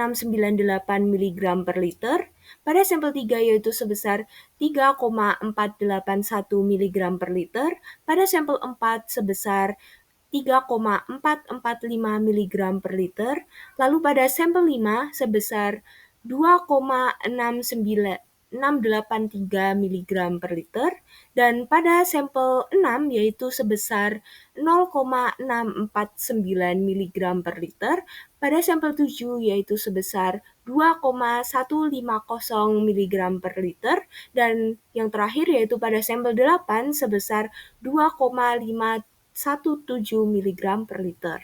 mg per liter, pada sampel 3 yaitu sebesar 3,481 mg per liter, pada sampel 4 sebesar 3,445 mg per liter, lalu pada sampel 5 sebesar 2,683 mg per liter, dan pada sampel 6 yaitu sebesar 0,649 mg per liter, pada sampel 7 yaitu sebesar 2,150 mg per liter, dan yang terakhir yaitu pada sampel 8 sebesar 2,517 mg per liter.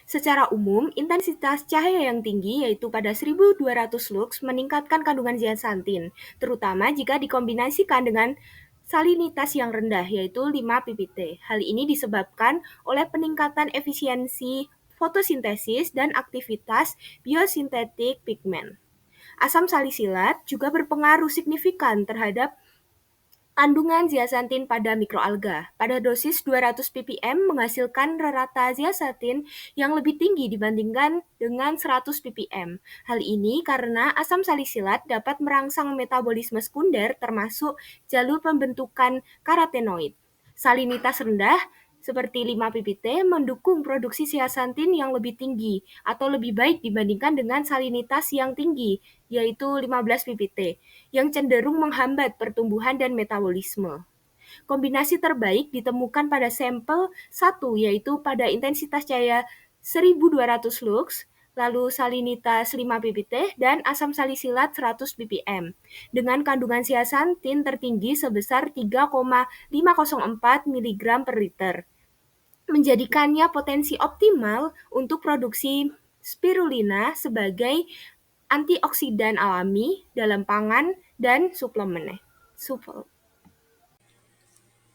Secara umum, intensitas cahaya yang tinggi yaitu pada 1200 lux meningkatkan kandungan zeaxanthin, terutama jika dikombinasikan dengan salinitas yang rendah yaitu 5 ppt. Hal ini disebabkan oleh peningkatan efisiensi fotosintesis dan aktivitas biosintetik pigmen. Asam salisilat juga berpengaruh signifikan terhadap kandungan zeaxanthin pada mikroalga. Pada dosis 200 ppm menghasilkan rata zeaxanthin yang lebih tinggi dibandingkan dengan 100 ppm. Hal ini karena asam salisilat dapat merangsang metabolisme sekunder termasuk jalur pembentukan karotenoid. Salinitas rendah seperti 5 ppt mendukung produksi zeaxanthin yang lebih tinggi atau lebih baik dibandingkan dengan salinitas yang tinggi, yaitu 15 ppt, yang cenderung menghambat pertumbuhan dan metabolisme. Kombinasi terbaik ditemukan pada sampel 1, yaitu pada intensitas cahaya 1200 lux, lalu salinitas 5 ppt, dan asam salisilat 100 ppm, dengan kandungan zeaxanthin tertinggi sebesar 3,504 mg per liter, menjadikannya potensi optimal untuk produksi spirulina sebagai antioksidan alami dalam pangan dan suplemen.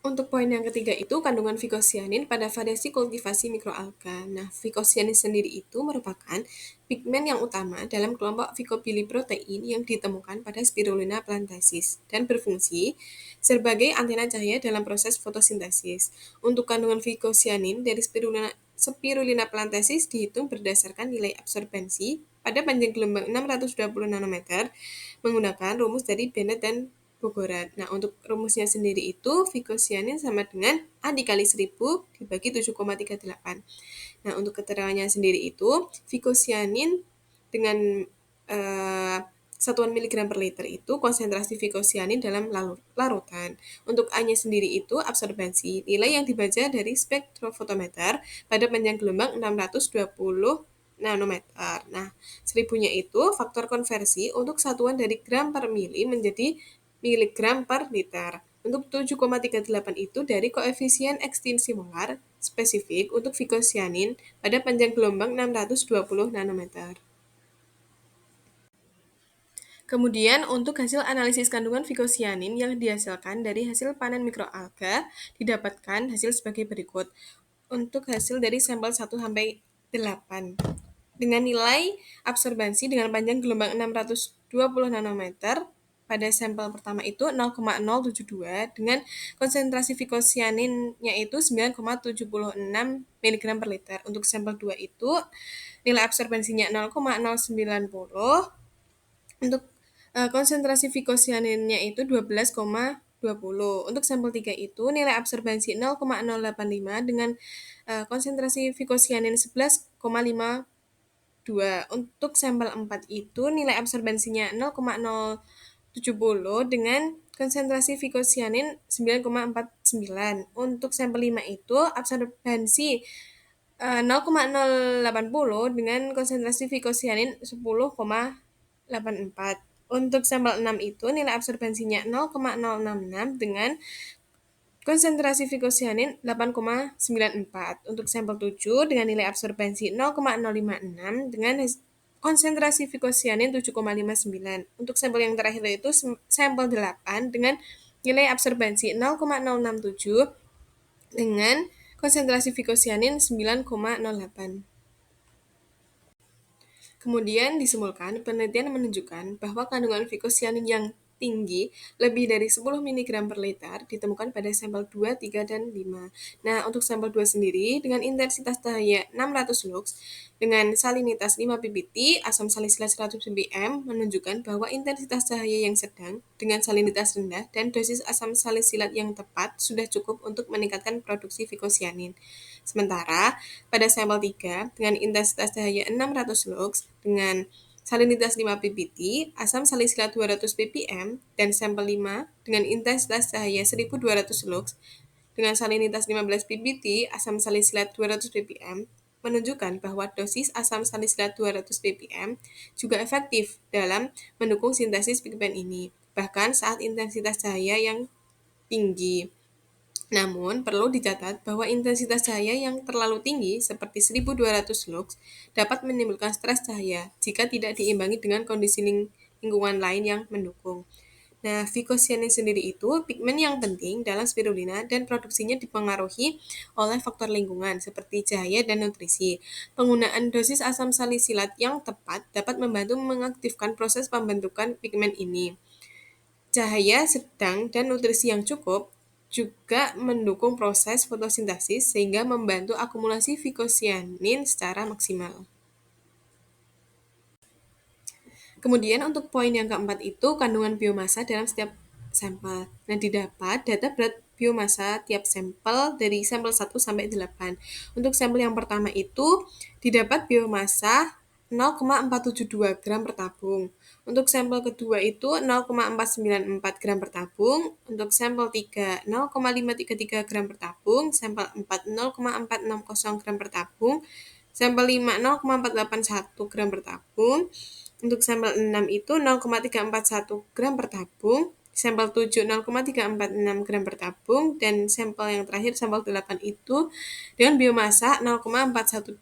Untuk poin yang ketiga itu kandungan vicosianin pada variasi kultivasi mikroalga. Nah, vicosianin sendiri itu merupakan pigmen yang utama dalam kelompok vicopiliprotein yang ditemukan pada Spirulina plantasis dan berfungsi sebagai antena cahaya dalam proses fotosintesis. Untuk kandungan vicosianin dari Spirulina plantasis dihitung berdasarkan nilai absorbensi pada panjang gelombang 620 nanometer menggunakan rumus dari Bennett dan Bogorat. Nah, untuk rumusnya sendiri itu vicosianin sama dengan A dikali 1000 dibagi 7,38. Nah, untuk keterangannya sendiri itu vicosianin dengan satuan miligram per liter itu konsentrasi vicosianin dalam larutan. Untuk A-nya sendiri itu absorbensi, nilai yang dibaca dari spektrofotometer pada panjang gelombang 620 nanometer. Nah, 1000-nya itu faktor konversi untuk satuan dari gram per mili menjadi miligram per liter. Untuk 7,38 itu dari koefisien ekstinsi molar spesifik untuk vicosianin pada panjang gelombang 620 nanometer. Kemudian untuk hasil analisis kandungan fikosianin yang dihasilkan dari hasil panen mikroalga didapatkan hasil sebagai berikut. Untuk hasil dari sampel 1 sampai 8 dengan nilai absorbansi dengan panjang gelombang 620 nanometer pada sampel pertama itu 0,072 dengan konsentrasi fikosianinnya itu 9,76 mg per liter. Untuk sampel 2 itu nilai absorbensinya 0,090. Untuk konsentrasi fikosianinnya itu 12,20. Untuk sampel 3 itu nilai absorbensi 0,085 dengan konsentrasi fikosianin 11,52. Untuk sampel 4 itu nilai absorbensinya 0,070 dengan konsentrasi fikosianin 9,49. Untuk sampel 5 itu absorbensi 0,080 dengan konsentrasi fikosianin 10,84. Untuk sampel 6 itu nilai absorbensinya 0,066 dengan konsentrasi fikosianin 8,94. Untuk sampel 7 dengan nilai absorbensi 0,056 dengan konsentrasi fikosianin 7,59. Untuk sampel yang terakhir itu sampel 8 dengan nilai absorbensi 0,067 dengan konsentrasi fikosianin 9,08. Kemudian disimpulkan, penelitian menunjukkan bahwa kandungan fikosianin yang tinggi lebih dari 10 mg per liter ditemukan pada sampel 2, 3, dan 5. Nah, untuk sampel 2 sendiri dengan intensitas cahaya 600 lux dengan salinitas 5 ppt, asam salisilat 100 ppm menunjukkan bahwa intensitas cahaya yang sedang dengan salinitas rendah dan dosis asam salisilat yang tepat sudah cukup untuk meningkatkan produksi fikosianin. Sementara pada sampel 3 dengan intensitas cahaya 600 lux dengan salinitas 5 ppt, asam salisilat 200 ppm, dan sampel 5 dengan intensitas cahaya 1200 lux dengan salinitas 15 ppt, asam salisilat 200 ppm, menunjukkan bahwa dosis asam salisilat 200 ppm juga efektif dalam mendukung sintesis pigmen ini, bahkan saat intensitas cahaya yang tinggi. Namun, perlu dicatat bahwa intensitas cahaya yang terlalu tinggi seperti 1200 lux dapat menimbulkan stres cahaya jika tidak diimbangi dengan kondisi lingkungan lain yang mendukung. Nah, fikosianin sendiri itu pigmen yang penting dalam spirulina dan produksinya dipengaruhi oleh faktor lingkungan seperti cahaya dan nutrisi. Penggunaan dosis asam salisilat yang tepat dapat membantu mengaktifkan proses pembentukan pigmen ini. Cahaya sedang dan nutrisi yang cukup juga mendukung proses fotosintesis sehingga membantu akumulasi fikosianin secara maksimal. Kemudian untuk poin yang keempat itu kandungan biomasa dalam setiap sampel. Nah, didapat data berat biomasa tiap sampel dari sampel 1 sampai 8. Untuk sampel yang pertama itu didapat biomasa 0,472 gram per tabung. Untuk sampel kedua itu 0,494 gram per tabung. Untuk sampel 3 0,533 gram per tabung. Sampel 4 0,460 gram per tabung. Sampel 5 0,481 gram per tabung. Untuk sampel 6 itu 0,341 gram per tabung, sampel 7 0,346 gram per tabung, dan sampel yang terakhir sampel 8 itu dengan biomasa 0,412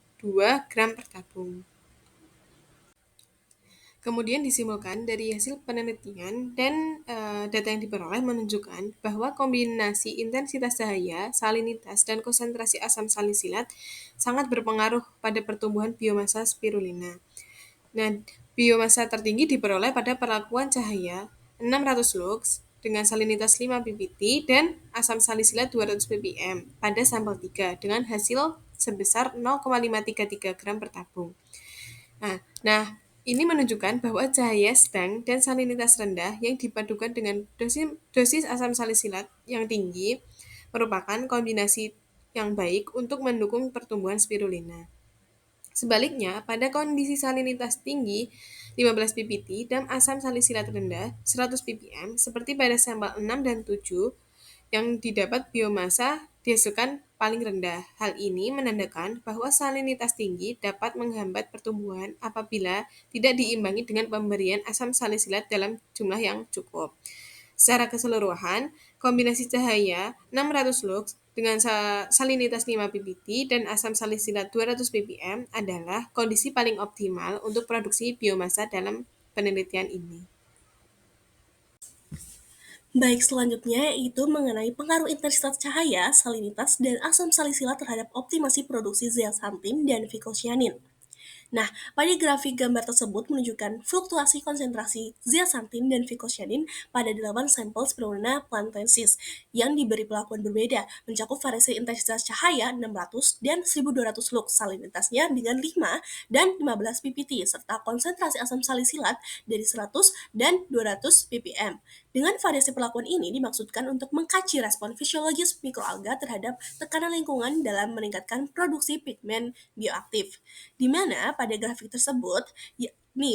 gram per tabung. Kemudian disimpulkan dari hasil penelitian dan data yang diperoleh menunjukkan bahwa kombinasi intensitas cahaya, salinitas, dan konsentrasi asam salisilat sangat berpengaruh pada pertumbuhan biomasa spirulina. Nah, biomasa tertinggi diperoleh pada perlakuan cahaya 600 lux dengan salinitas 5 ppt dan asam salisilat 200 ppm pada sampel 3 dengan hasil sebesar 0,533 gram per tabung. Nah, ini menunjukkan bahwa cahaya sedang dan salinitas rendah yang dipadukan dengan dosis asam salisilat yang tinggi merupakan kombinasi yang baik untuk mendukung pertumbuhan spirulina. Sebaliknya, pada kondisi salinitas tinggi 15 ppt dan asam salisilat rendah 100 ppm seperti pada sampel 6 dan 7 yang didapat biomasa dihasilkan paling rendah. Hal ini menandakan bahwa salinitas tinggi dapat menghambat pertumbuhan apabila tidak diimbangi dengan pemberian asam salisilat dalam jumlah yang cukup. Secara keseluruhan, kombinasi cahaya 600 lux dengan salinitas 5 ppt dan asam salisilat 200 ppm adalah kondisi paling optimal untuk produksi biomasa dalam penelitian ini. Baik, selanjutnya yaitu mengenai pengaruh intensitas cahaya, salinitas, dan asam salisilat terhadap optimasi produksi zeaxanthin dan vicocyanin. Nah, pada grafik gambar tersebut menunjukkan fluktuasi konsentrasi zeaxanthin dan vicocyanin pada 8 sampel spirulina plantensis yang diberi perlakuan berbeda, mencakup variasi intensitas cahaya 600 dan 1200 lux, salinitasnya dengan 5 dan 15 ppt, serta konsentrasi asam salisilat dari 100 dan 200 ppm. Dengan variasi perlakuan ini dimaksudkan untuk mengkaji respon fisiologis mikroalga terhadap tekanan lingkungan dalam meningkatkan produksi pigmen bioaktif, di mana pada grafik tersebut,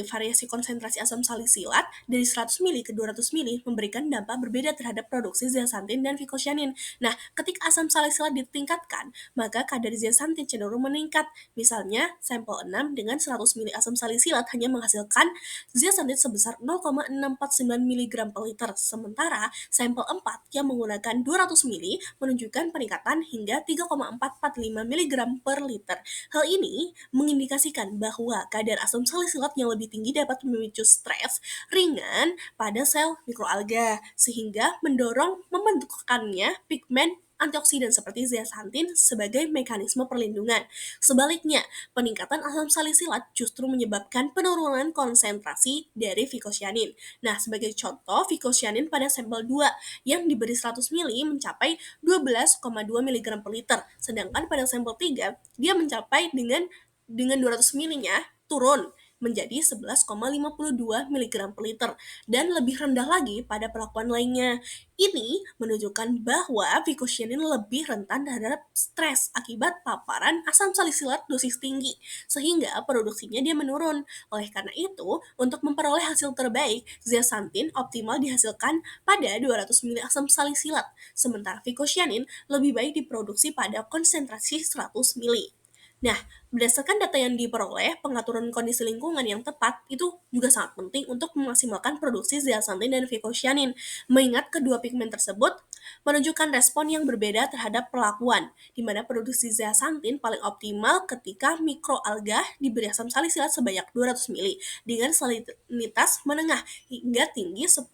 variasi konsentrasi asam salisilat dari 100 mili ke 200 mili memberikan dampak berbeda terhadap produksi zeaxanthin dan vicocyanin. Nah, ketika asam salisilat ditingkatkan, maka kadar zeaxanthin cenderung meningkat. Misalnya, sampel 6 dengan 100 mili asam salisilat hanya menghasilkan zeaxanthin sebesar 0,649 mg per liter, sementara sampel 4 yang menggunakan 200 mili menunjukkan peningkatan hingga 3,445 mg per liter. Hal ini mengindikasikan bahwa kadar asam salisilat yang lebih tinggi dapat memicu stres ringan pada sel mikroalga, sehingga mendorong membentukannya pigmen antioksidan seperti zeaxanthin sebagai mekanisme perlindungan. Sebaliknya, peningkatan asam salisilat justru menyebabkan penurunan konsentrasi dari vicocyanin. Nah, sebagai contoh, vicocyanin pada sampel 2 yang diberi 100 mili mencapai 12,2 mg per liter, sedangkan pada sampel 3 dia mencapai dengan 200 milinya turun menjadi 11,52 mg per liter dan lebih rendah lagi pada perlakuan lainnya. Ini menunjukkan bahwa vicocyanin lebih rentan terhadap stres akibat paparan asam salisilat dosis tinggi, sehingga produksinya dia menurun. Oleh karena itu, untuk memperoleh hasil terbaik, zeaxanthin optimal dihasilkan pada 200 mili asam salisilat, sementara vicocyanin lebih baik diproduksi pada konsentrasi 100 mili. Nah, berdasarkan data yang diperoleh, pengaturan kondisi lingkungan yang tepat itu juga sangat penting untuk memaksimalkan produksi zeaxanthin dan vicocyanin. Mengingat kedua pigmen tersebut menunjukkan respon yang berbeda terhadap perlakuan, di mana produksi zeaxanthin paling optimal ketika mikroalga diberi asam salisilat sebanyak 200 mili dengan salinitas menengah hingga tinggi 10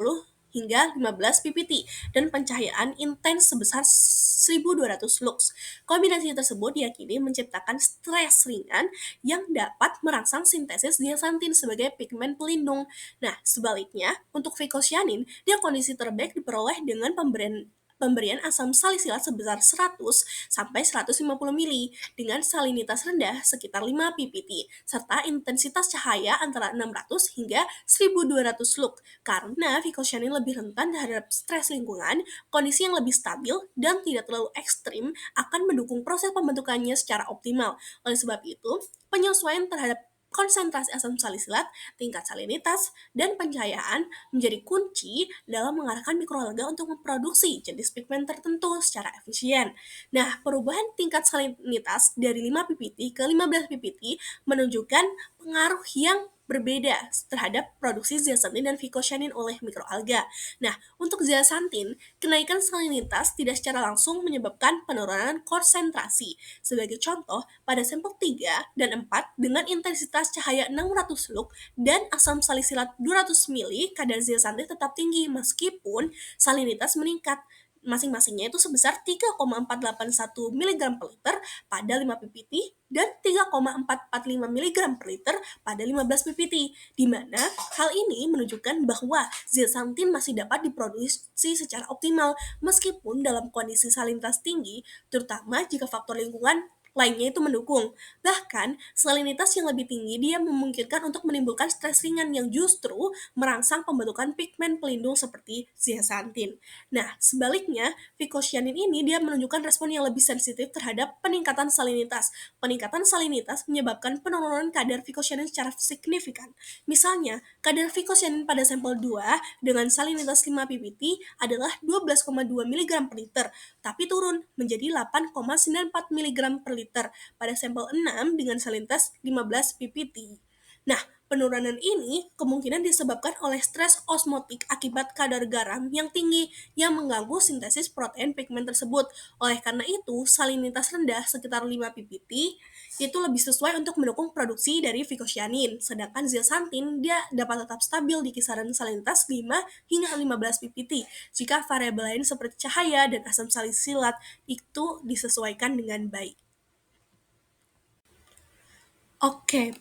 hingga 15 ppt dan pencahayaan intens sebesar 1200 lux. Kombinasi tersebut diyakini menciptakan stres ringan yang dapat merangsang sintesis zeaxanthin sebagai pigmen pelindung. Nah, sebaliknya, untuk vicocyanin, dia kondisi terbaik diperoleh dengan pemberian asam salisilat sebesar 100 sampai 150 mili dengan salinitas rendah sekitar 5 ppt serta intensitas cahaya antara 600 hingga 1200 lux. Karena vicocyanin lebih rentan terhadap stres lingkungan, kondisi yang lebih stabil dan tidak terlalu ekstrim akan mendukung proses pembentukannya secara optimal. Oleh sebab itu, penyesuaian terhadap konsentrasi asam salisilat, tingkat salinitas, dan pencahayaan menjadi kunci dalam mengarahkan mikroalga untuk memproduksi jenis pigmen tertentu secara efisien. Nah, perubahan tingkat salinitas dari 5 ppt ke 15 ppt menunjukkan pengaruh yang berbeda terhadap produksi zeaxanthin dan vicocyanin oleh mikroalga. Nah, untuk zeaxanthin, kenaikan salinitas tidak secara langsung menyebabkan penurunan konsentrasi. Sebagai contoh, pada sampel 3 dan 4 dengan intensitas cahaya 600 lux dan asam salisilat 200 mili, kadar zeaxanthin tetap tinggi meskipun salinitas meningkat. Masing-masingnya itu sebesar 3,481 mg per liter pada 5 ppt dan 3,445 mg per liter pada 15 ppt, di mana hal ini menunjukkan bahwa zeaxanthin masih dapat diproduksi secara optimal meskipun dalam kondisi salinitas tinggi, terutama jika faktor lingkungan lainnya itu mendukung. Bahkan, salinitas yang lebih tinggi dia memungkinkan untuk menimbulkan stres ringan yang justru merangsang pembentukan pigmen pelindung seperti zeaxanthin. Nah, sebaliknya, vicocyanin ini dia menunjukkan respon yang lebih sensitif terhadap peningkatan salinitas. Peningkatan salinitas menyebabkan penurunan kadar vicocyanin secara signifikan. Misalnya, kadar vicocyanin pada sampel 2 dengan salinitas 5 ppt adalah 12,2 mg per liter, tapi turun menjadi 8,94 mg per liter pada sampel 6 dengan salinitas 15 ppt. Nah, penurunan ini kemungkinan disebabkan oleh stres osmotik akibat kadar garam yang tinggi yang mengganggu sintesis protein pigmen tersebut. Oleh karena itu, salinitas rendah sekitar 5 ppt itu lebih sesuai untuk mendukung produksi dari vicocyanin. Sedangkan zeaxanthin dia dapat tetap stabil di kisaran salinitas 5 hingga 15 ppt jika variabel lain seperti cahaya dan asam salisilat itu disesuaikan dengan baik. Oke,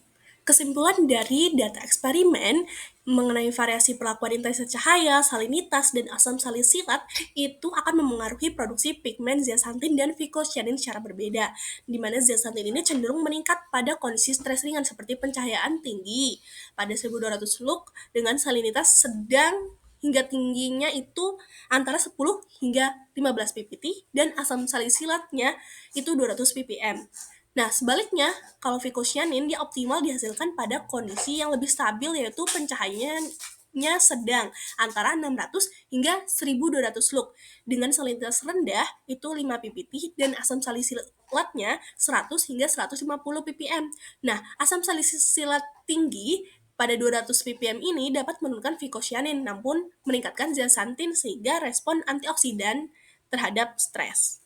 kesimpulan dari data eksperimen mengenai variasi perlakuan intensitas cahaya, salinitas, dan asam salisilat itu akan memengaruhi produksi pigmen zeaxanthin dan vicocyanin secara berbeda, di mana zeaxanthin ini cenderung meningkat pada kondisi stres ringan seperti pencahayaan tinggi pada 1200 lux dengan salinitas sedang hingga tingginya itu antara 10 hingga 15 ppt dan asam salisilatnya itu 200 ppm. Nah, sebaliknya, kalau vicocyanin dia optimal dihasilkan pada kondisi yang lebih stabil yaitu pencahayaannya sedang antara 600 hingga 1200 lux dengan salinitas rendah itu 5 ppt dan asam salisilatnya 100 hingga 150 ppm. Nah, asam salisilat tinggi pada 200 ppm ini dapat menurunkan vicocyanin namun meningkatkan zeaxanthin sehingga respon antioksidan terhadap stres.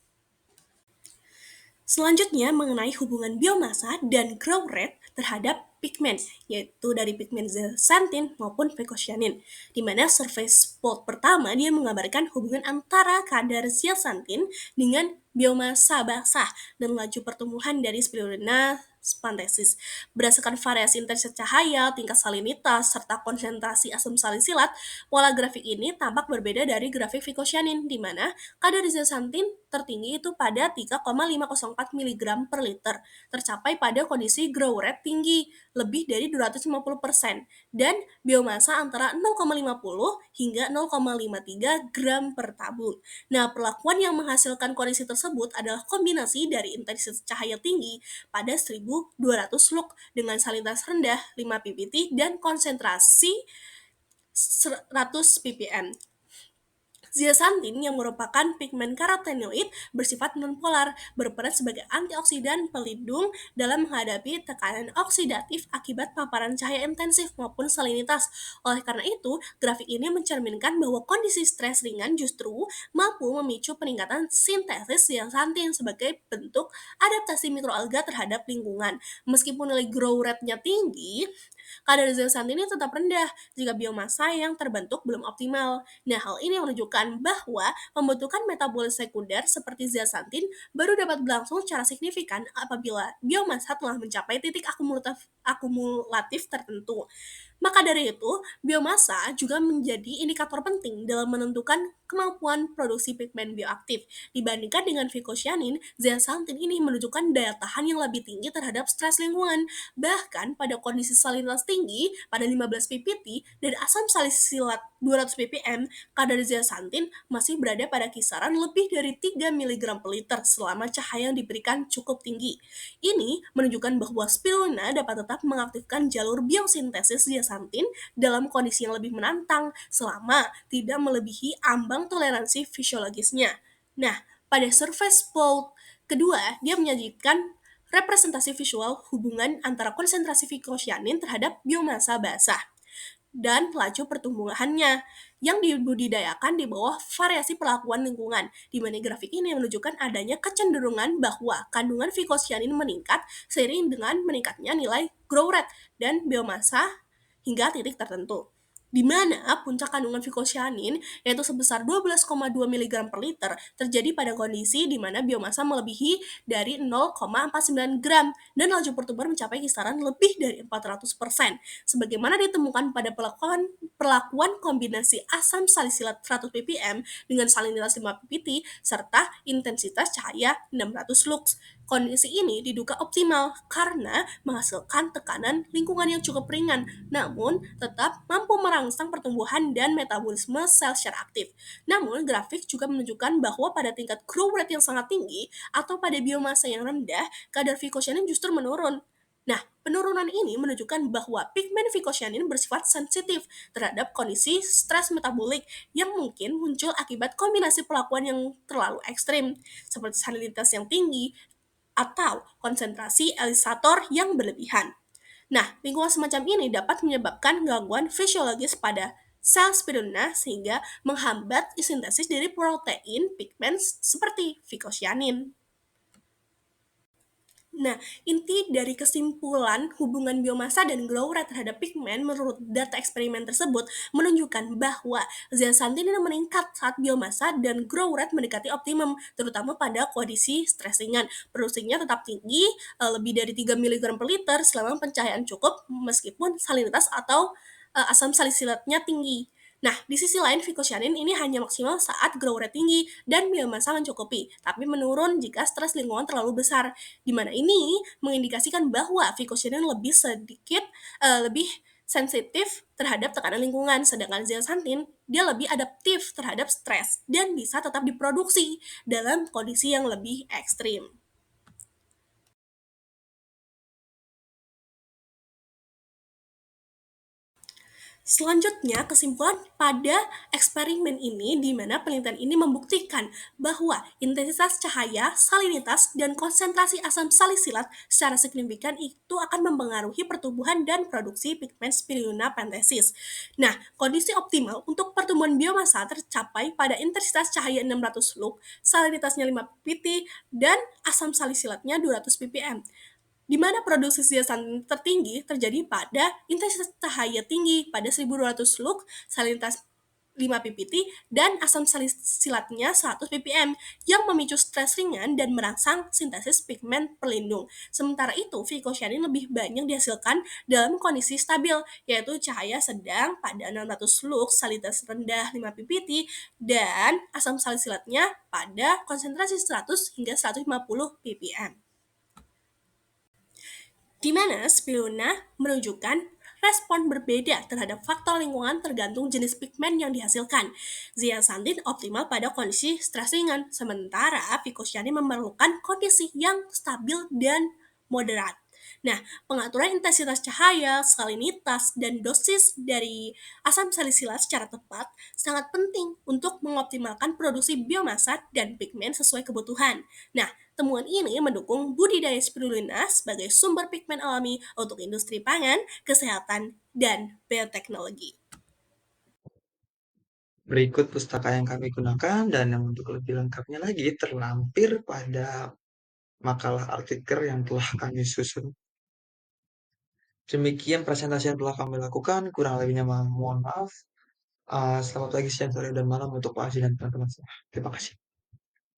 Selanjutnya mengenai hubungan biomassa dan growth rate terhadap pigmen, yaitu dari pigmen zeaxanthin maupun vicocyanin, di mana survei spot pertama dia menggambarkan hubungan antara kadar zeaxanthin dengan biomassa basah dan laju pertumbuhan dari Spirulina spantensis. Berdasarkan variasi intensitas cahaya, tingkat salinitas, serta konsentrasi asam salisilat, pola grafik ini tampak berbeda dari grafik vicocyanin, di mana kadar zeaxanthin tertinggi itu pada 3,504 mg per liter, tercapai pada kondisi grow rate tinggi, lebih dari 250%, dan biomassa antara 0,50 hingga 0,53 gram per tabung. Nah, perlakuan yang menghasilkan kondisi tersebut adalah kombinasi dari intensitas cahaya tinggi pada 1200 lux dengan salinitas rendah 5 ppt dan konsentrasi 100 ppm. Zeaxanthin yang merupakan pigmen karotenoid bersifat nonpolar, berperan sebagai antioksidan pelindung dalam menghadapi tekanan oksidatif akibat paparan cahaya intensif maupun salinitas. Oleh karena itu, grafik ini mencerminkan bahwa kondisi stres ringan justru mampu memicu peningkatan sintesis zeaxanthin sebagai bentuk adaptasi mikroalga terhadap lingkungan. Meskipun nilai grow rate-nya tinggi, kadar zeaxanthin ini tetap rendah jika biomassa yang terbentuk belum optimal. Nah, hal ini menunjukkan bahwa pembentukan metabolit sekunder seperti zeaxanthin baru dapat berlangsung secara signifikan apabila biomassa telah mencapai titik akumulatif tertentu. Maka dari itu, biomassa juga menjadi indikator penting dalam menentukan kemampuan produksi pigmen bioaktif. Dibandingkan dengan vicocyanin, zeaxanthin ini menunjukkan daya tahan yang lebih tinggi terhadap stres lingkungan. Bahkan pada kondisi salinitas tinggi pada 15 ppt dan asam salisilat 200 ppm, kadar zeaxanthin masih berada pada kisaran lebih dari 3 mg per liter selama cahaya yang diberikan cukup tinggi. Ini menunjukkan bahwa spirulina dapat tetap mengaktifkan jalur biosintesis zeaxanthin dalam kondisi yang lebih menantang selama tidak melebihi ambang toleransi fisiologisnya. Nah, pada survei spot kedua, dia menyajikan representasi visual hubungan antara konsentrasi vicocyanin terhadap biomassa basah dan laju pertumbuhannya yang dibudidayakan di bawah variasi perlakuan lingkungan, di mana grafik ini menunjukkan adanya kecenderungan bahwa kandungan vicocyanin meningkat seiring dengan meningkatnya nilai grow rate dan biomassa hingga titik tertentu, di mana puncak kandungan vicocyanin yaitu sebesar 12,2 mg per liter terjadi pada kondisi di mana biomassa melebihi dari 0,49 gram dan laju pertumbuhan mencapai kisaran lebih dari 400%, sebagaimana ditemukan pada perlakuan kombinasi asam salisilat 100 ppm dengan salinitas 5 ppt serta intensitas cahaya 600 lux. Kondisi ini diduga optimal karena menghasilkan tekanan lingkungan yang cukup ringan, namun tetap mampu merangsang pertumbuhan dan metabolisme sel secara aktif. Namun, grafik juga menunjukkan bahwa pada tingkat grow rate yang sangat tinggi atau pada biomassa yang rendah, kadar vicocyanin justru menurun. Nah, penurunan ini menunjukkan bahwa pigmen vicocyanin bersifat sensitif terhadap kondisi stres metabolik yang mungkin muncul akibat kombinasi perlakuan yang terlalu ekstrim, seperti salinitas yang tinggi, atau konsentrasi elisator yang berlebihan. Nah, lingkungan semacam ini dapat menyebabkan gangguan fisiologis pada sel spirulina sehingga menghambat sintesis dari protein pigmen seperti vicocyanin. Nah, inti dari kesimpulan hubungan biomasa dan grow rate terhadap pigmen menurut data eksperimen tersebut menunjukkan bahwa zeaxanthin ini meningkat saat biomasa dan grow rate mendekati optimum, terutama pada kondisi stres ringan. Produksinya tetap tinggi, lebih dari 3 mg per liter selama pencahayaan cukup meskipun salinitas atau asam salisilatnya tinggi. Nah, di sisi lain, vicocyanin ini hanya maksimal saat grow rate tinggi dan biomasa mencukupi, tapi menurun jika stres lingkungan terlalu besar, di mana ini mengindikasikan bahwa vicocyanin lebih sensitif terhadap tekanan lingkungan, sedangkan zeaxanthin dia lebih adaptif terhadap stres dan bisa tetap diproduksi dalam kondisi yang lebih ekstrim. Selanjutnya, kesimpulan pada eksperimen ini di mana penelitian ini membuktikan bahwa intensitas cahaya, salinitas, dan konsentrasi asam salisilat secara signifikan itu akan mempengaruhi pertumbuhan dan produksi pigmen spirulina penthesis. Nah, kondisi optimal untuk pertumbuhan biomasa tercapai pada intensitas cahaya 600 lux, salinitasnya 5 ppt, dan asam salisilatnya 200 ppm, di mana produksi zeaxanthin tertinggi terjadi pada intensitas cahaya tinggi pada 1200 lux, salinitas 5 ppt, dan asam salisilatnya 100 ppm yang memicu stres ringan dan merangsang sintesis pigmen pelindung. Sementara itu, vicocyanin lebih banyak dihasilkan dalam kondisi stabil, yaitu cahaya sedang pada 600 lux, salinitas rendah 5 ppt, dan asam salisilatnya pada konsentrasi 100 hingga 150 ppm, di mana spirulina menunjukkan respon berbeda terhadap faktor lingkungan tergantung jenis pigmen yang dihasilkan. Zeaxanthin optimal pada kondisi stres ringan, sementara vicocyanin memerlukan kondisi yang stabil dan moderat. Nah, pengaturan intensitas cahaya, salinitas, dan dosis dari asam salisilat secara tepat sangat penting untuk mengoptimalkan produksi biomasa dan pigmen sesuai kebutuhan. Nah, temuan ini mendukung budidaya spirulina sebagai sumber pigmen alami untuk industri pangan, kesehatan, dan bioteknologi. Berikut pustaka yang kami gunakan dan yang untuk lebih lengkapnya lagi terlampir pada makalah artikel yang telah kami susun. Demikian presentasi yang telah kami lakukan, kurang lebihnya mohon maaf. Selamat pagi, siang, sore, dan malam untuk Pak Haji dan teman-teman semua. Terima kasih.